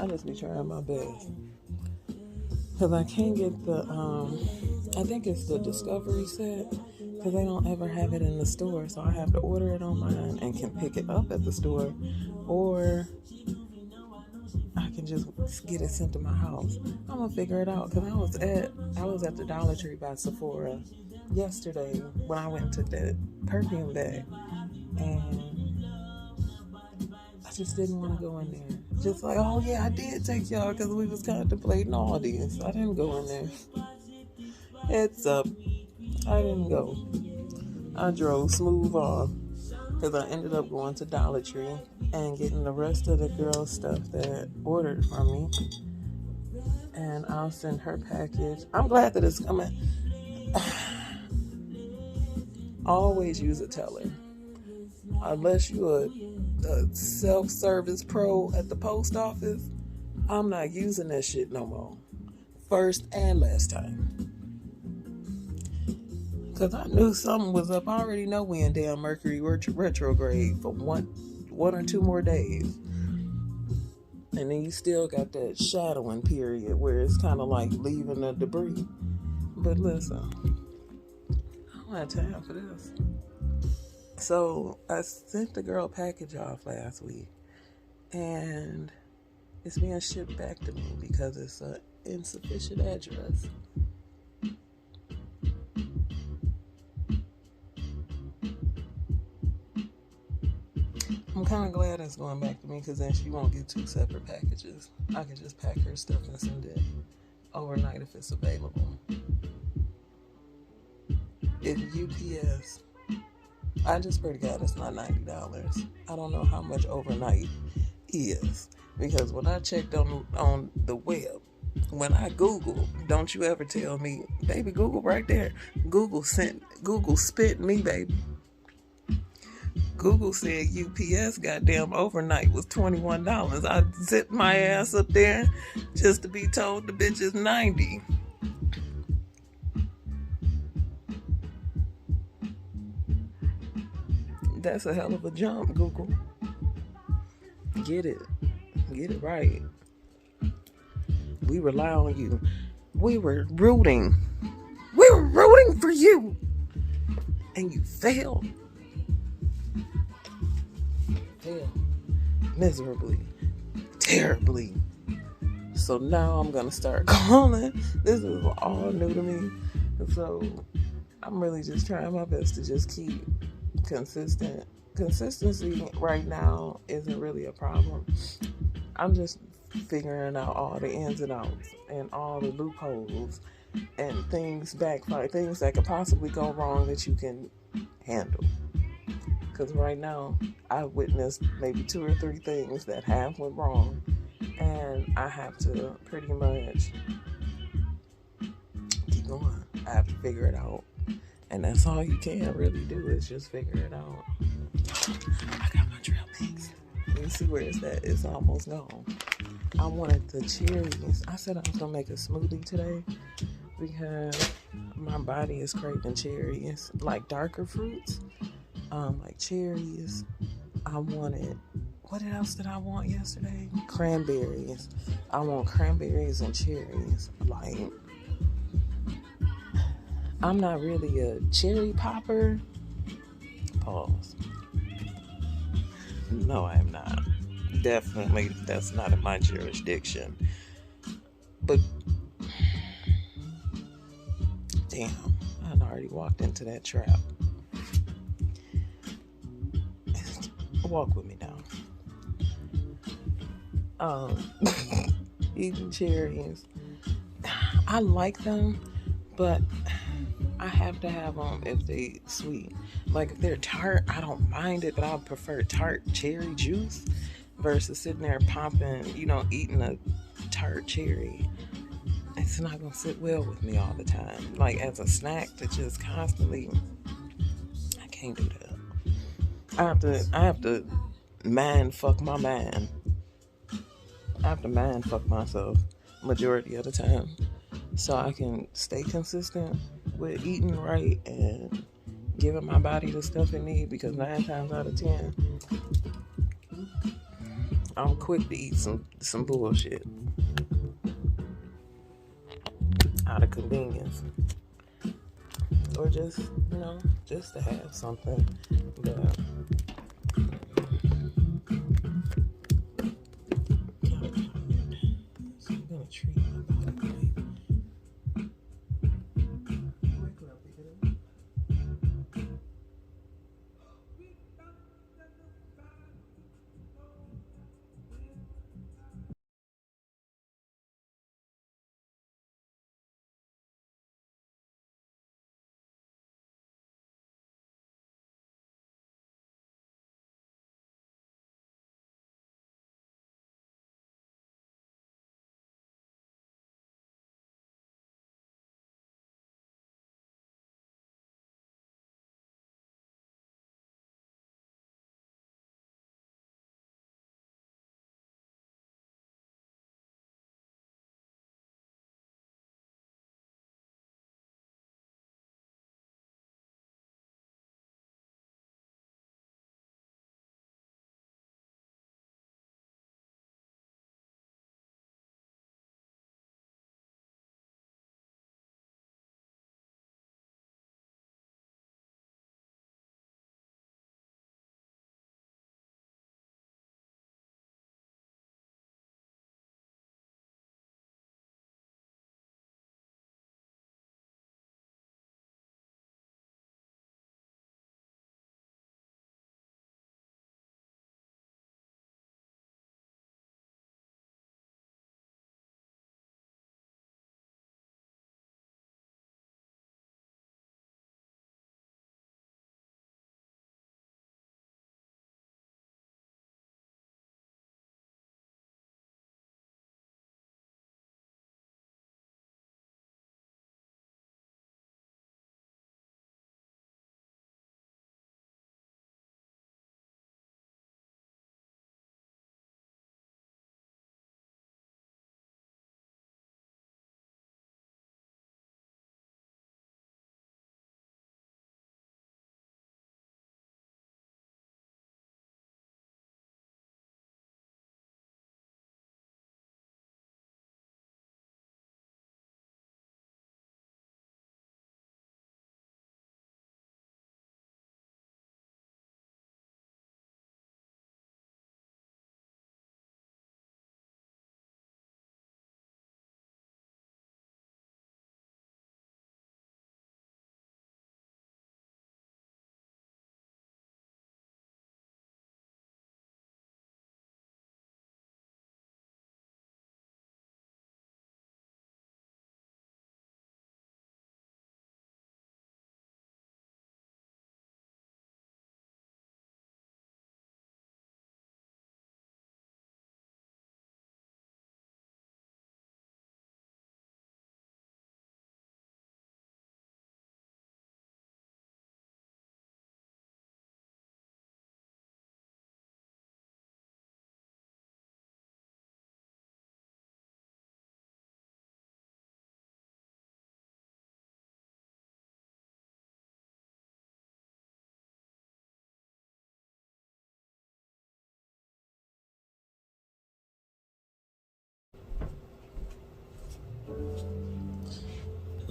Speaker 2: just be trying my best.
Speaker 1: Because I can't get the, I think it's the Discovery set. Because they don't ever have it in the store. So I have to order it online and can pick it up at the store. Or I can just get it sent to my house. I'm going to figure it out. Because I was at the Dollar Tree by Sephora yesterday when I went and took that perfume bag. And I just didn't want to go in there. Just like, oh yeah, I did take y'all because we was contemplating all this. I didn't go in there. Heads up. I didn't go. I drove smooth on because I ended up going to Dollar Tree and getting the rest of the girls' stuff that ordered from me. And I'll send her package. I'm glad that it's coming. Always use a teller. Unless you're a self-service pro at the post office, I'm not using that shit no more. First and last time. Because I knew something was up. I already know we in damn Mercury retrograde for one or two more days. And then you still got that shadowing period where it's kind of like leaving the debris. But listen, I don't have time for this. So I sent the girl package off last week. And it's being shipped back to me because it's an insufficient address. I'm kind of glad it's going back to me because then she won't get two separate packages. I can just pack her stuff and send it overnight if it's available. If UPS, I just pray to God it's not $90. I don't know how much overnight is because when I checked on the web, when I Google, don't you ever tell me, baby, Google right there. Google spit me, baby. Google said UPS goddamn overnight was $21. I zipped my ass up there just to be told the bitch is $90. That's a hell of a jump, Google. Get it right. We rely on you. We were rooting for you. And you failed. Miserably, terribly. So now I'm gonna start calling. This is all new to me. So I'm really just trying my best to just keep consistent. Consistency right now isn't really a problem. I'm just figuring out all the ins and outs and all the loopholes and things backfire, things that could possibly go wrong that you can handle. Because right now, I witnessed maybe 2 or 3 things that have went wrong. And I have to pretty much keep going. I have to figure it out. And that's all you can really do is just figure it out. I got my trail mix. You see where it's at? It's almost gone. I wanted the cherries. I said I was going to make a smoothie today because my body is craving cherries, like darker fruits. Like cherries. I wanted, what else did I want yesterday? Cranberries. I want cranberries and cherries. Like, I'm not really a cherry popper. Pause. No, I am not. Definitely, that's not in my jurisdiction. But, damn, I'd already walked into that trap. Walk with me now. Eating cherries. I like them, but I have to have them if they sweet. Like if they're tart, I don't mind it, but I prefer tart cherry juice versus sitting there popping, eating a tart cherry. It's not gonna sit well with me all the time. Like as a snack to just constantly, I can't do that. I have to man fuck my man. I have to man fuck myself majority of the time so I can stay consistent with eating right and giving my body the stuff it needs, because 9 times out of 10 I'm quick to eat some bullshit. out of convenience, or just, just to have something. But so I'm gonna treat my body.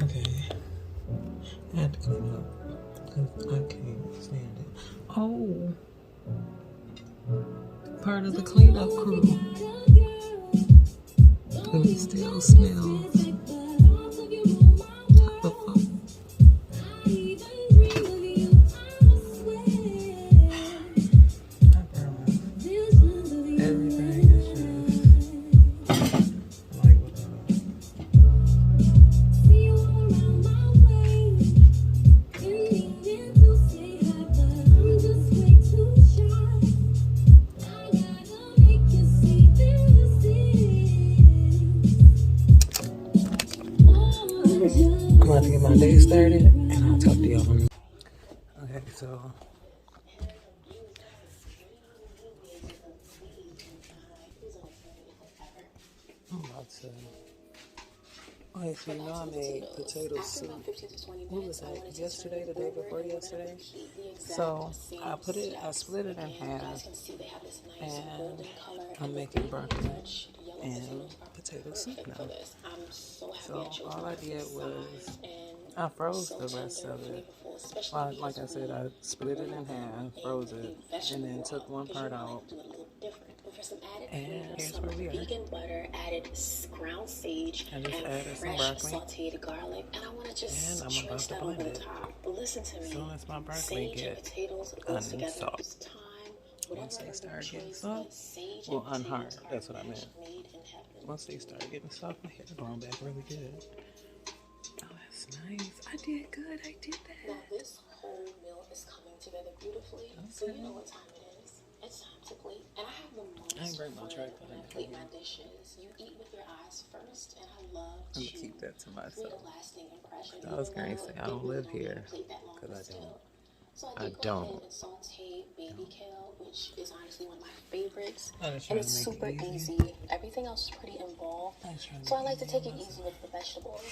Speaker 1: Okay, I had to clean up because I can't stand it. Oh, part of the cleanup crew. And it still smells. What the fuck? I promise. Everything is just like I'm about to get my day started, and I'll talk to y'all on. Okay, so I'm about to. Okay, so I made potato soup. What was that? Yesterday, the day before yesterday. So I split it in half, and I'm making broccoli. and potato soup now. So all I did was I froze the rest of it. Like I said, I split it in half, froze it, and then took one part out. And here's where we are. Vegan butter, added ground sage, and fresh sauteed garlic, and I want to just stretch that over the top. Listen to me. As soon as my broccoli get unsoft, once they start getting soft, well, unhard. That's what I meant. Once they start getting soft, my hair growing back really good. Oh, that's nice. I did good. I did that. Now this whole meal is coming together beautifully. Okay. So you know what time it is. It's time to plate. And I have the most fun when I plate my dishes. You eat with your eyes first, and I love to keep that to myself. A lasting impression. I was going to say I don't live here because I don't. So I did go ahead and saute baby kale, which is honestly one of my favorites. And it's super easy. Everything else is pretty involved. So I like to take it easy with the vegetables.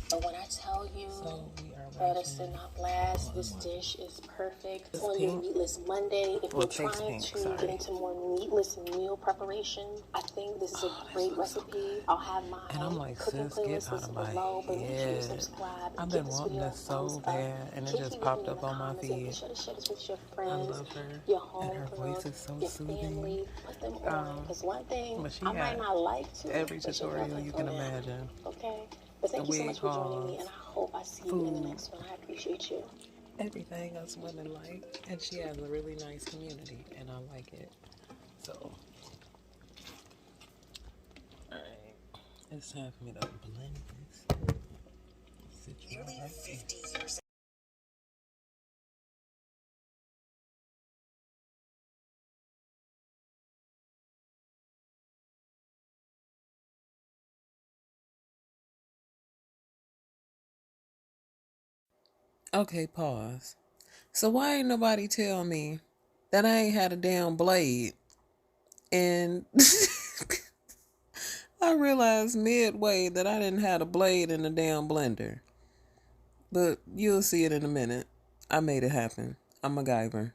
Speaker 1: But when I tell you that it's did not blast, this dish is perfect on your meatless Monday. If you're trying to get into more meatless meal preparation, I think this is a great recipe. I'll have my cooking playlist listed below, but make sure you subscribe. I've been wanting this so bad, and it just popped up on my feed. Be sure to share this with your friends, your home, and her voice is so soothing. Put them on, because one thing I might not like to. Every tutorial you can imagine. Okay. But thank you so much for joining me, and I hope I see you in the next one. I appreciate you. Everything us women like, and she has a really nice community, and I like it. So, alright, it's time for me to blend this. Nearly 50 years. Okay, pause. So why ain't nobody tell me that I ain't had a damn blade? And I realized midway that I didn't have a blade in the damn blender. But you'll see it in a minute. I made it happen. I'm MacGyver.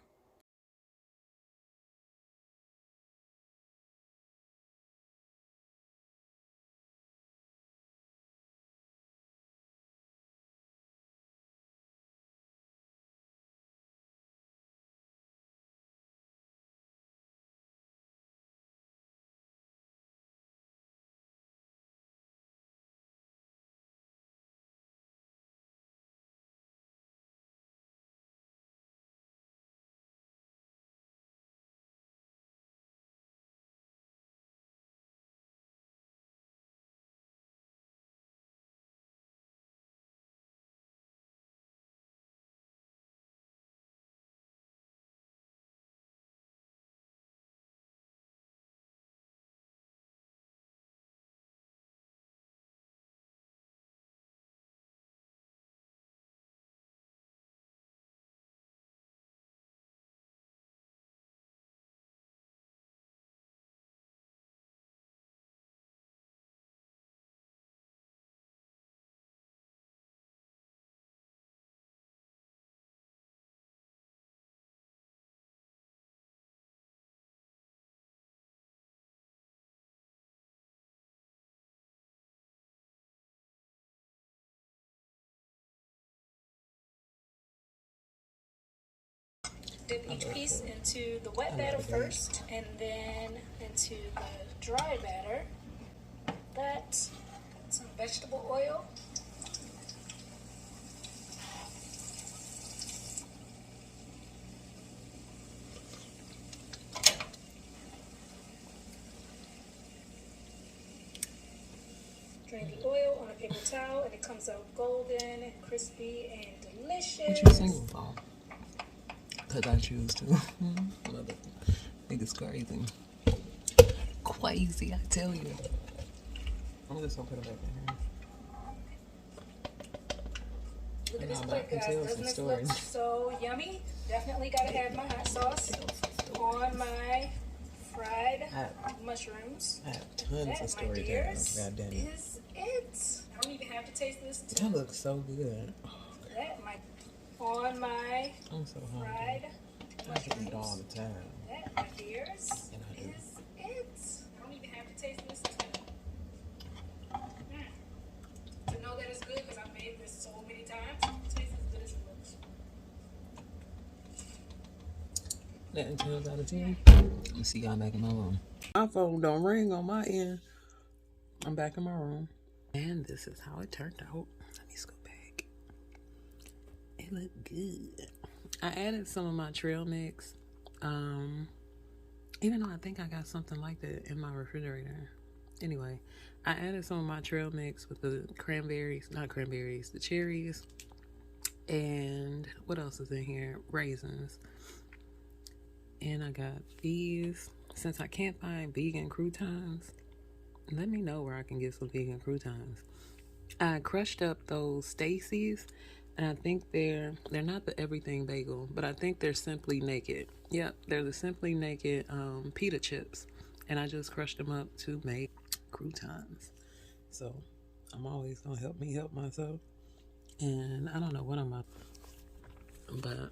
Speaker 3: Dip each piece into the wet batter first, and then into the dry batter. That, some vegetable oil. Drain the oil on a paper towel, and it comes out golden, crispy, and delicious.
Speaker 1: What you single for? Because I choose to. Mother niggas crazy. Crazy, I tell you. I'm just gonna put it back in here.
Speaker 3: Look at this plate, guys. Doesn't this look so yummy? Definitely gotta have my hot sauce on my fried mushrooms.
Speaker 1: I have tons of story times. God damn it.
Speaker 3: Is it? I don't even have to taste this.
Speaker 1: That looks so good. Oh,
Speaker 3: that on my
Speaker 1: I'm so
Speaker 3: fried
Speaker 1: I can eat all the time.
Speaker 3: That, my dears, is it. I don't even have to taste this.
Speaker 2: That 12 out of 10. Let's see y'all back in my room. My phone don't ring on my end. I'm back in my room. And this is how it turned out. Let me go back. It looked good. I added some of my trail mix. Even though I think I got something like that in my refrigerator. Anyway, I added some of my trail mix with the the cherries. And what else is in here? Raisins. And I got these. Since I can't find vegan croutons, let me know where I can get some vegan croutons. I crushed up those Stacy's, and I think they're not the everything bagel, but I think they're Simply Naked. Yep, they're the Simply Naked pita chips, and I just crushed them up to make croutons. So I'm always gonna help myself, and I don't know what I'm up, but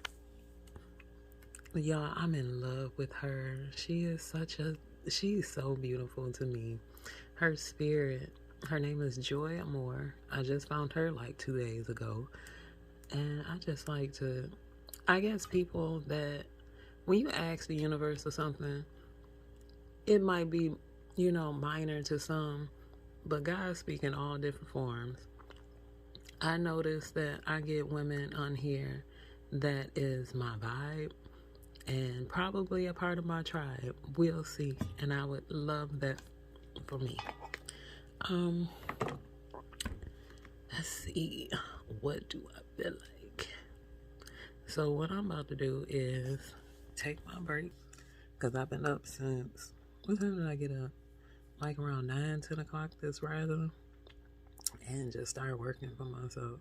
Speaker 2: y'all, I'm in love with her. She's so beautiful to me. Her spirit, her name is Joy Amore. I just found her like 2 days ago. And I just like to, I guess people that, when you ask the universe or something, it might be, minor to some, but God speaks in all different forms. I notice that I get women on here that is my vibe and probably a part of my tribe. We'll see. And I would love that for me. Let's see. What do I feel like? So what I'm about to do is take my break, because I've been up since, what time did I get up? Like around 9, 10 o'clock this rising, and just start working for myself.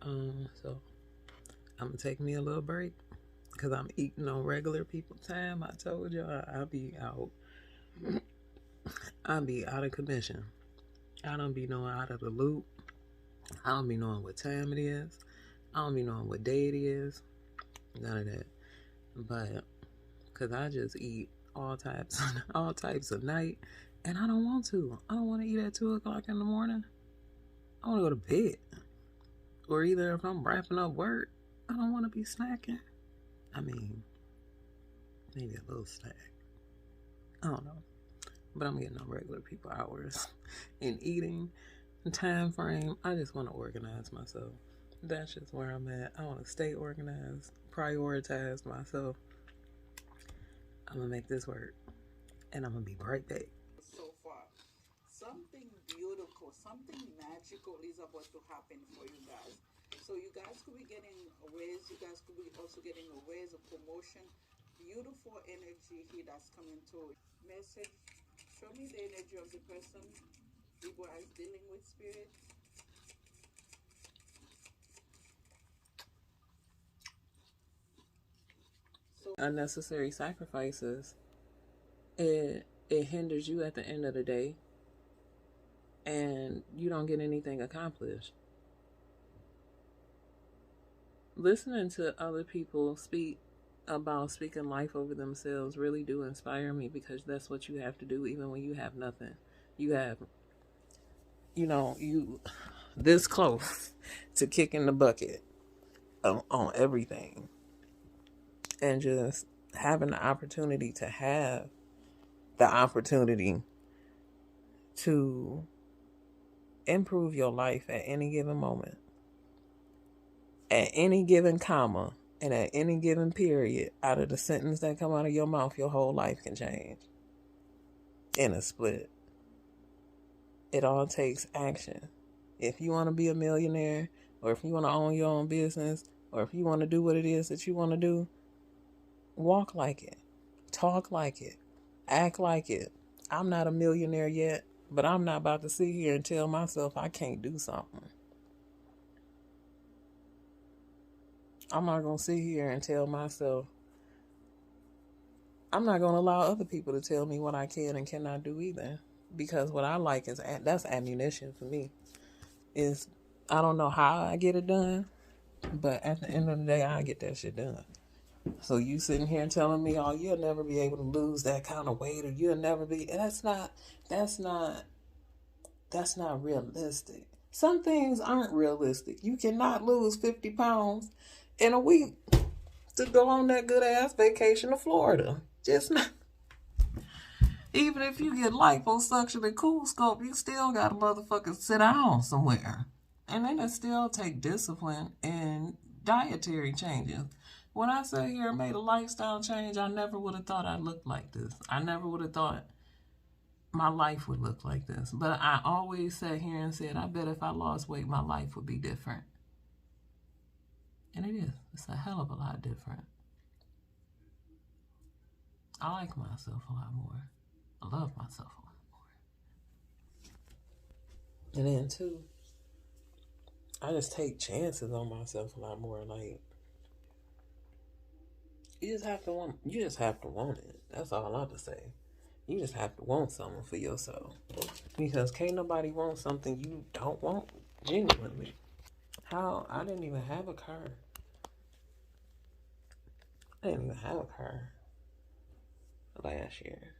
Speaker 2: So I'm gonna take me a little break, because I'm eating on regular people time. I told y'all I'll be out. I'll be out of commission. I don't be knowing out of the loop. I don't be knowing what time it is. I don't be knowing what day it is. None of that. But, because I just eat all types of night. And I don't want to. I don't want to eat at 2 o'clock in the morning. I want to go to bed. Or either if I'm wrapping up work, I don't want to be snacking. I mean, maybe a little snack. I don't know. But I'm getting on regular people hours and eating time frame. I just want to organize myself. That's just where I'm at. I want to stay organized, prioritize myself. I'm going to make this work, and I'm going to be right back.
Speaker 4: So far, something beautiful, something magical is about to happen for you guys. So you guys could be getting a raise. You guys could be also getting a raise, a promotion. Beautiful energy here that's coming through. Message, show me the energy of the person Libra is dealing with, spirit. So
Speaker 2: Unnecessary sacrifices, it hinders you at the end of the day, and you don't get anything accomplished. Listening to other people speak about speaking life over themselves really do inspire me, because that's what you have to do even when you have nothing. You have, you this close to kicking the bucket on everything. And just having the opportunity to improve your life at any given moment, at any given comma, and at any given period out of the sentence that come out of your mouth, your whole life can change in a split. It all takes action. If you want to be a millionaire, or if you want to own your own business, or if you want to do what it is that you want to do, walk like it, talk like it, act like it. I'm not a millionaire yet, but I'm not about to sit here and tell myself I can't do something. I'm not going to sit here and tell myself, I'm not going to allow other people to tell me what I can and cannot do either. Because what I like is, that's ammunition for me. I don't know how I get it done, but at the end of the day, I get that shit done. So you sitting here telling me, oh, you'll never be able to lose that kind of weight, or you'll never be, that's not realistic. Some things aren't realistic. You cannot lose 50 pounds in a week. to go on that good ass vacation to Florida. Just not. Even if you get liposuction and cool sculpt, you still gotta motherfucking sit down somewhere. And then it still take discipline and dietary changes. When I sat here and made a lifestyle change, I never would have thought I'd look like this. I never would have thought my life would look like this. But I always sat here and said, I bet if I lost weight, my life would be different. And it is. It's a hell of a lot different. I like myself a lot more. I love myself a lot more. And then too, I just take chances on myself a lot more. Like, you just have to want it. That's all I have to say. You just have to want something for yourself. Because can't nobody want something you don't want genuinely. How? I didn't even have a car. Last year.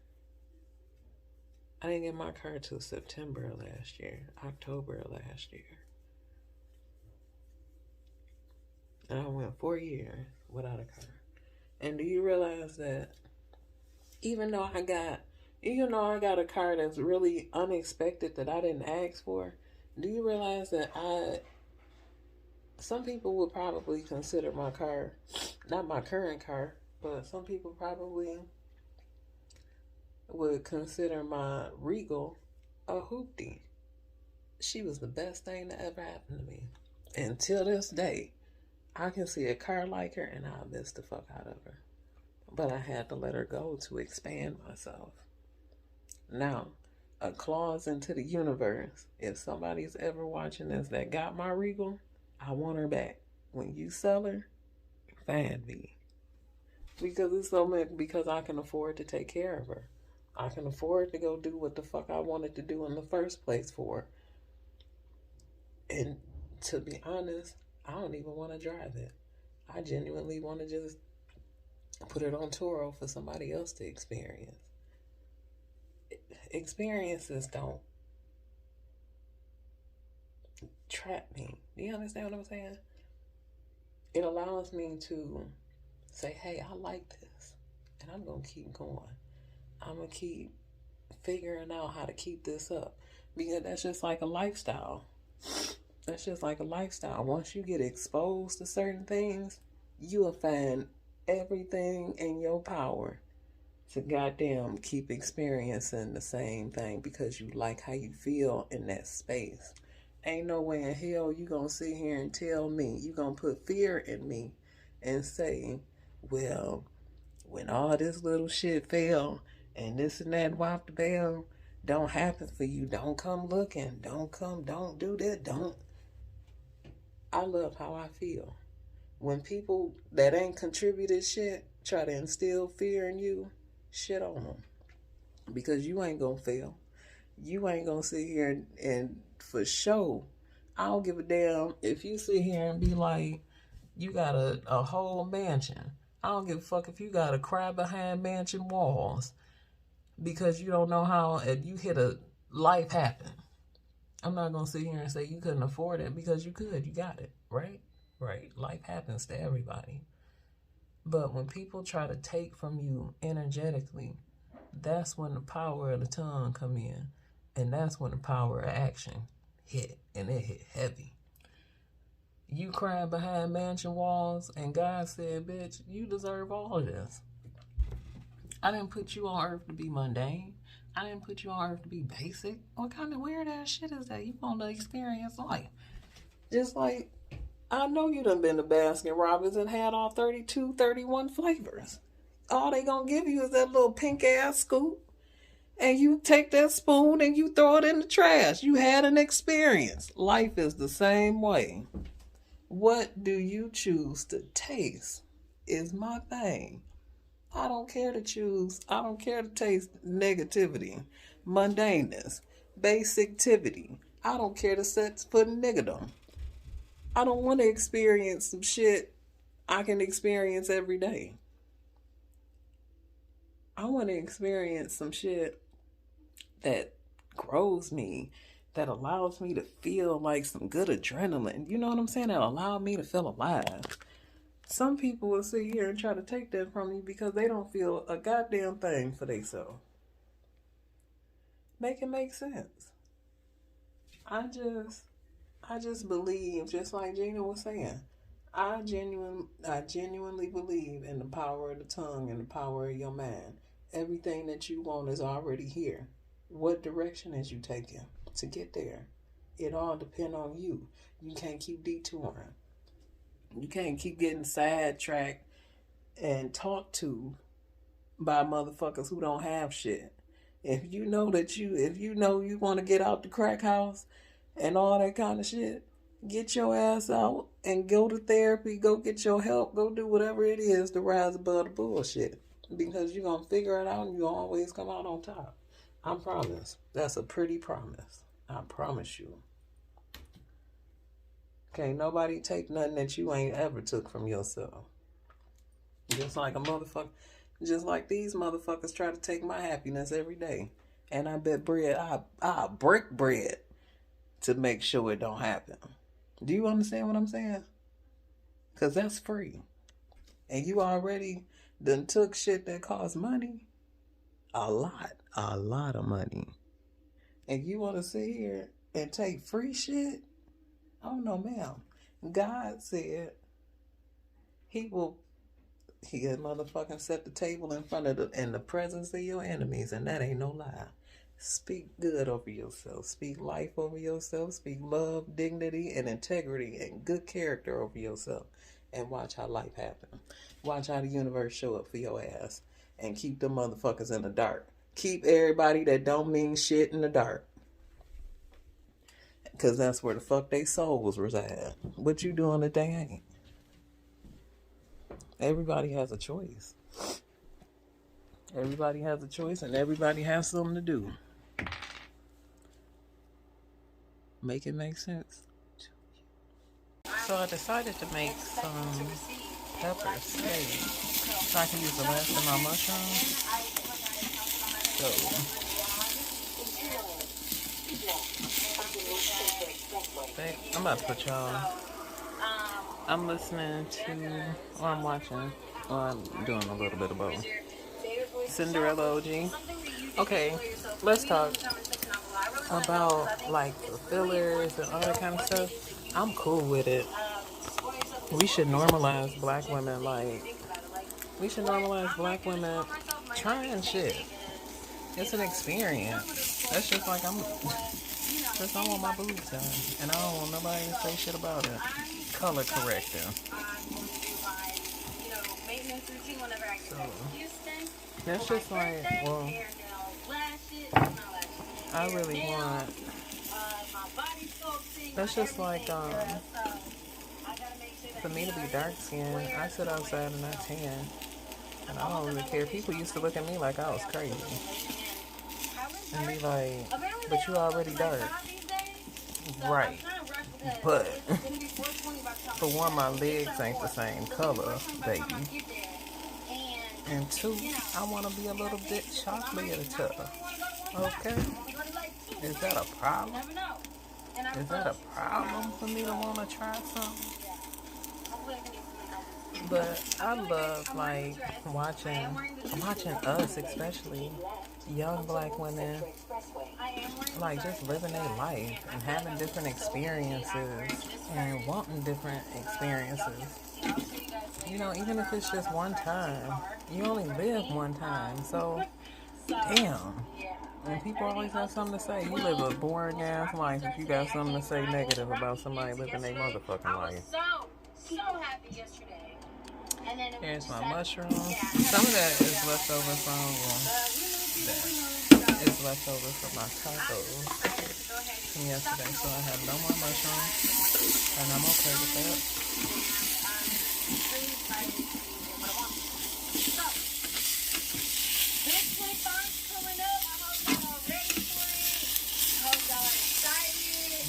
Speaker 2: I didn't get my car till September of last year, October of last year. And I went 4 years without a car. And do you realize that even though I got a car that's really unexpected that I didn't ask for, do you realize that some people would probably consider my car, not my current car, but some people probably would consider my Regal a hoopty. She was the best thing that ever happened to me. Until this day, I can see a car like her and I'll miss the fuck out of her. But I had to let her go to expand myself. Now, a clause into the universe. If somebody's ever watching this that got my Regal, I want her back. When you sell her, find me. Because I can afford to take care of her. I can afford to go do what the fuck I wanted to do in the first place for her. And to be honest, I don't even want to drive it. I genuinely want to just put it on Turo for somebody else to experience. Experiences don't trap me. Do you understand what I'm saying? It allows me to say, hey, I like this. And I'm going to keep going. I'm going to keep figuring out how to keep this up. Because that's just like a lifestyle. Once you get exposed to certain things, you will find everything in your power to goddamn keep experiencing the same thing because you like how you feel in that space. Ain't no way in hell you gonna sit here and tell me, you gonna put fear in me and say, well, when all this little shit fell and this and that whopped the bell don't happen for you, don't come looking, don't do that, don't. I love how I feel. When people that ain't contributed shit try to instill fear in you, shit on them. Because you ain't gonna fail. You ain't gonna sit here and for sure, I don't give a damn if you sit here and be like, you got a whole mansion. I don't give a fuck if you got to cry behind mansion walls because you don't know how you hit a life happen. I'm not going to sit here and say you couldn't afford it because you could. You got it, right? Right. Life happens to everybody. But when people try to take from you energetically, that's when the power of the tongue come in. And that's when the power of action hit. And it hit heavy. You crying behind mansion walls and God said, bitch, you deserve all of this. I didn't put you on earth to be mundane. I didn't put you on earth to be basic. What kind of weird ass shit is that? You want to experience life. Just like, I know you done been to Baskin Robbins and had all 32, 31 flavors. All they gonna give you is that little pink ass scoop. And you take that spoon and you throw it in the trash. You had an experience. Life is the same way. What do you choose to taste is my thing. I don't care to choose. I don't care to taste negativity, mundaneness, basictivity. I don't care to set foot in niggerdom. I don't want to experience some shit I can experience every day. I want to experience some shit that grows me, that allows me to feel like some good adrenaline. You know what I'm saying? That allows me to feel alive.
Speaker 1: Some people will sit here and try to take that from you because they don't feel a goddamn thing for themselves. Make it make sense. I just believe, just like Gina was saying, I genuinely believe in the power of the tongue and the power of your mind. Everything that you want is already here. What direction is you taking to get there? It all depends on you. You can't keep detouring. You can't keep getting sidetracked and talked to by motherfuckers who don't have shit. If you know you want to get out the crack house and all that kind of shit, get your ass out and go to therapy, go get your help, go do whatever it is to rise above the bullshit. Because you're going to figure it out and you always come out on top. I promise. That's a pretty promise. I promise you. Can't nobody take nothing that you ain't ever took from yourself. Just like these motherfuckers try to take my happiness every day. And I bet I break bread to make sure it don't happen. Do you understand what I'm saying? Because that's free. And you already done took shit that costs money. A lot of money. And you want to sit here and take free shit? Oh no, ma'am. God said He'll motherfucking set the table in the presence of your enemies, and that ain't no lie. Speak good over yourself. Speak life over yourself. Speak love, dignity, and integrity, and good character over yourself. And watch how life happen. Watch how the universe show up for your ass. And keep them motherfuckers in the dark. Keep everybody that don't mean shit in the dark. Because that's where the fuck they souls reside. What you doing that they ain't? Everybody has a choice. Everybody has a choice and everybody has something to do. Make it make sense. So I decided to make some pepper steak so I can use the rest of my mushrooms. So I'm about to put y'all. I'm listening to, or I'm watching, or I'm doing a little bit of both. Cinderella OG. Okay, let's talk about like the fillers and all that kind of stuff. I'm cool with it. We should normalize black women trying shit. It's an experience. That's just like I want my boobs done, and I don't want nobody to say shit about it. Color correcting. So that's just like, well, I really want. That's just like for me to be dark skinned. I sit outside and I tan, and I don't really care. People used to look at me like I was crazy and be like, "But you already dark." Right. But for one, my legs ain't the same color, baby. And two, I want to be a little bit chocolatey. Okay? Is that a problem? Is that a problem for me to want to try something? But I love like watching us, especially young black women, like just living their life and having different experiences and wanting different experiences. You know, even if it's just one time, you only live one time. So, damn. And people always have something to say. You live a boring ass life if you got something to say negative about somebody living their motherfucking life. So happy yesterday. Here's my mushrooms. Some of that is left over from my tacos from yesterday. So I have no more mushrooms, and I'm okay with that.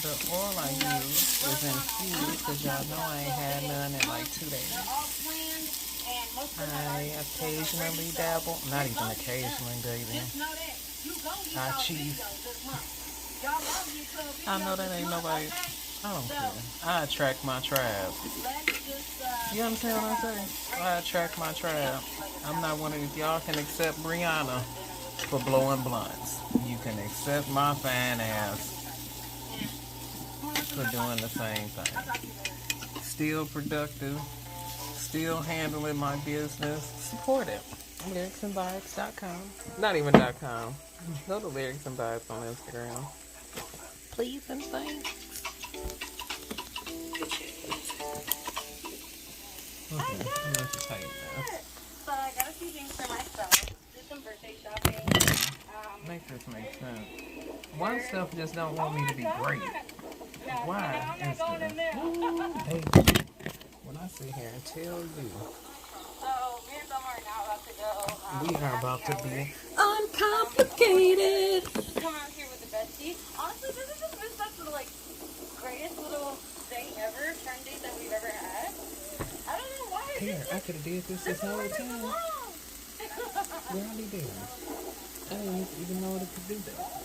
Speaker 1: The oil I use is infused because y'all know I ain't had none in like 2 days. I occasionally dabble, not even occasionally, baby. I cheat. I know that ain't nobody.
Speaker 2: I don't
Speaker 3: So,
Speaker 2: care. I attract my tribe.
Speaker 3: let's just,
Speaker 2: You understand what I'm saying? I attract my tribe. I'm not one of these. Y'all can accept Brianna for blowing blunts. You can accept my fine ass for doing the same thing. Still productive. Still handling my business. Support it. Lyricsandvibes.com. Not even .com. Go to Lyrics and Vibes on Instagram. Please and thanks. Okay, I'm going to tighten now.
Speaker 3: so I got a few things for myself. Did some birthday shopping.
Speaker 2: Make this make sense. Why stuff just don't want me to be great?
Speaker 3: No,
Speaker 2: Why
Speaker 3: I'm
Speaker 2: is
Speaker 3: not going
Speaker 2: this?
Speaker 3: in there.
Speaker 2: Ooh, baby. When I sit here and tell you,
Speaker 3: So me and Summer are now about to go.
Speaker 2: we are about to be
Speaker 3: uncomplicated. Come out here with the bestie. Honestly, this is just been such the like greatest little day ever, turn date that we've ever had. I don't know why.
Speaker 2: here. I could have did this whole time.
Speaker 3: Long.
Speaker 2: Where are they doing? I didn't even know it could do that.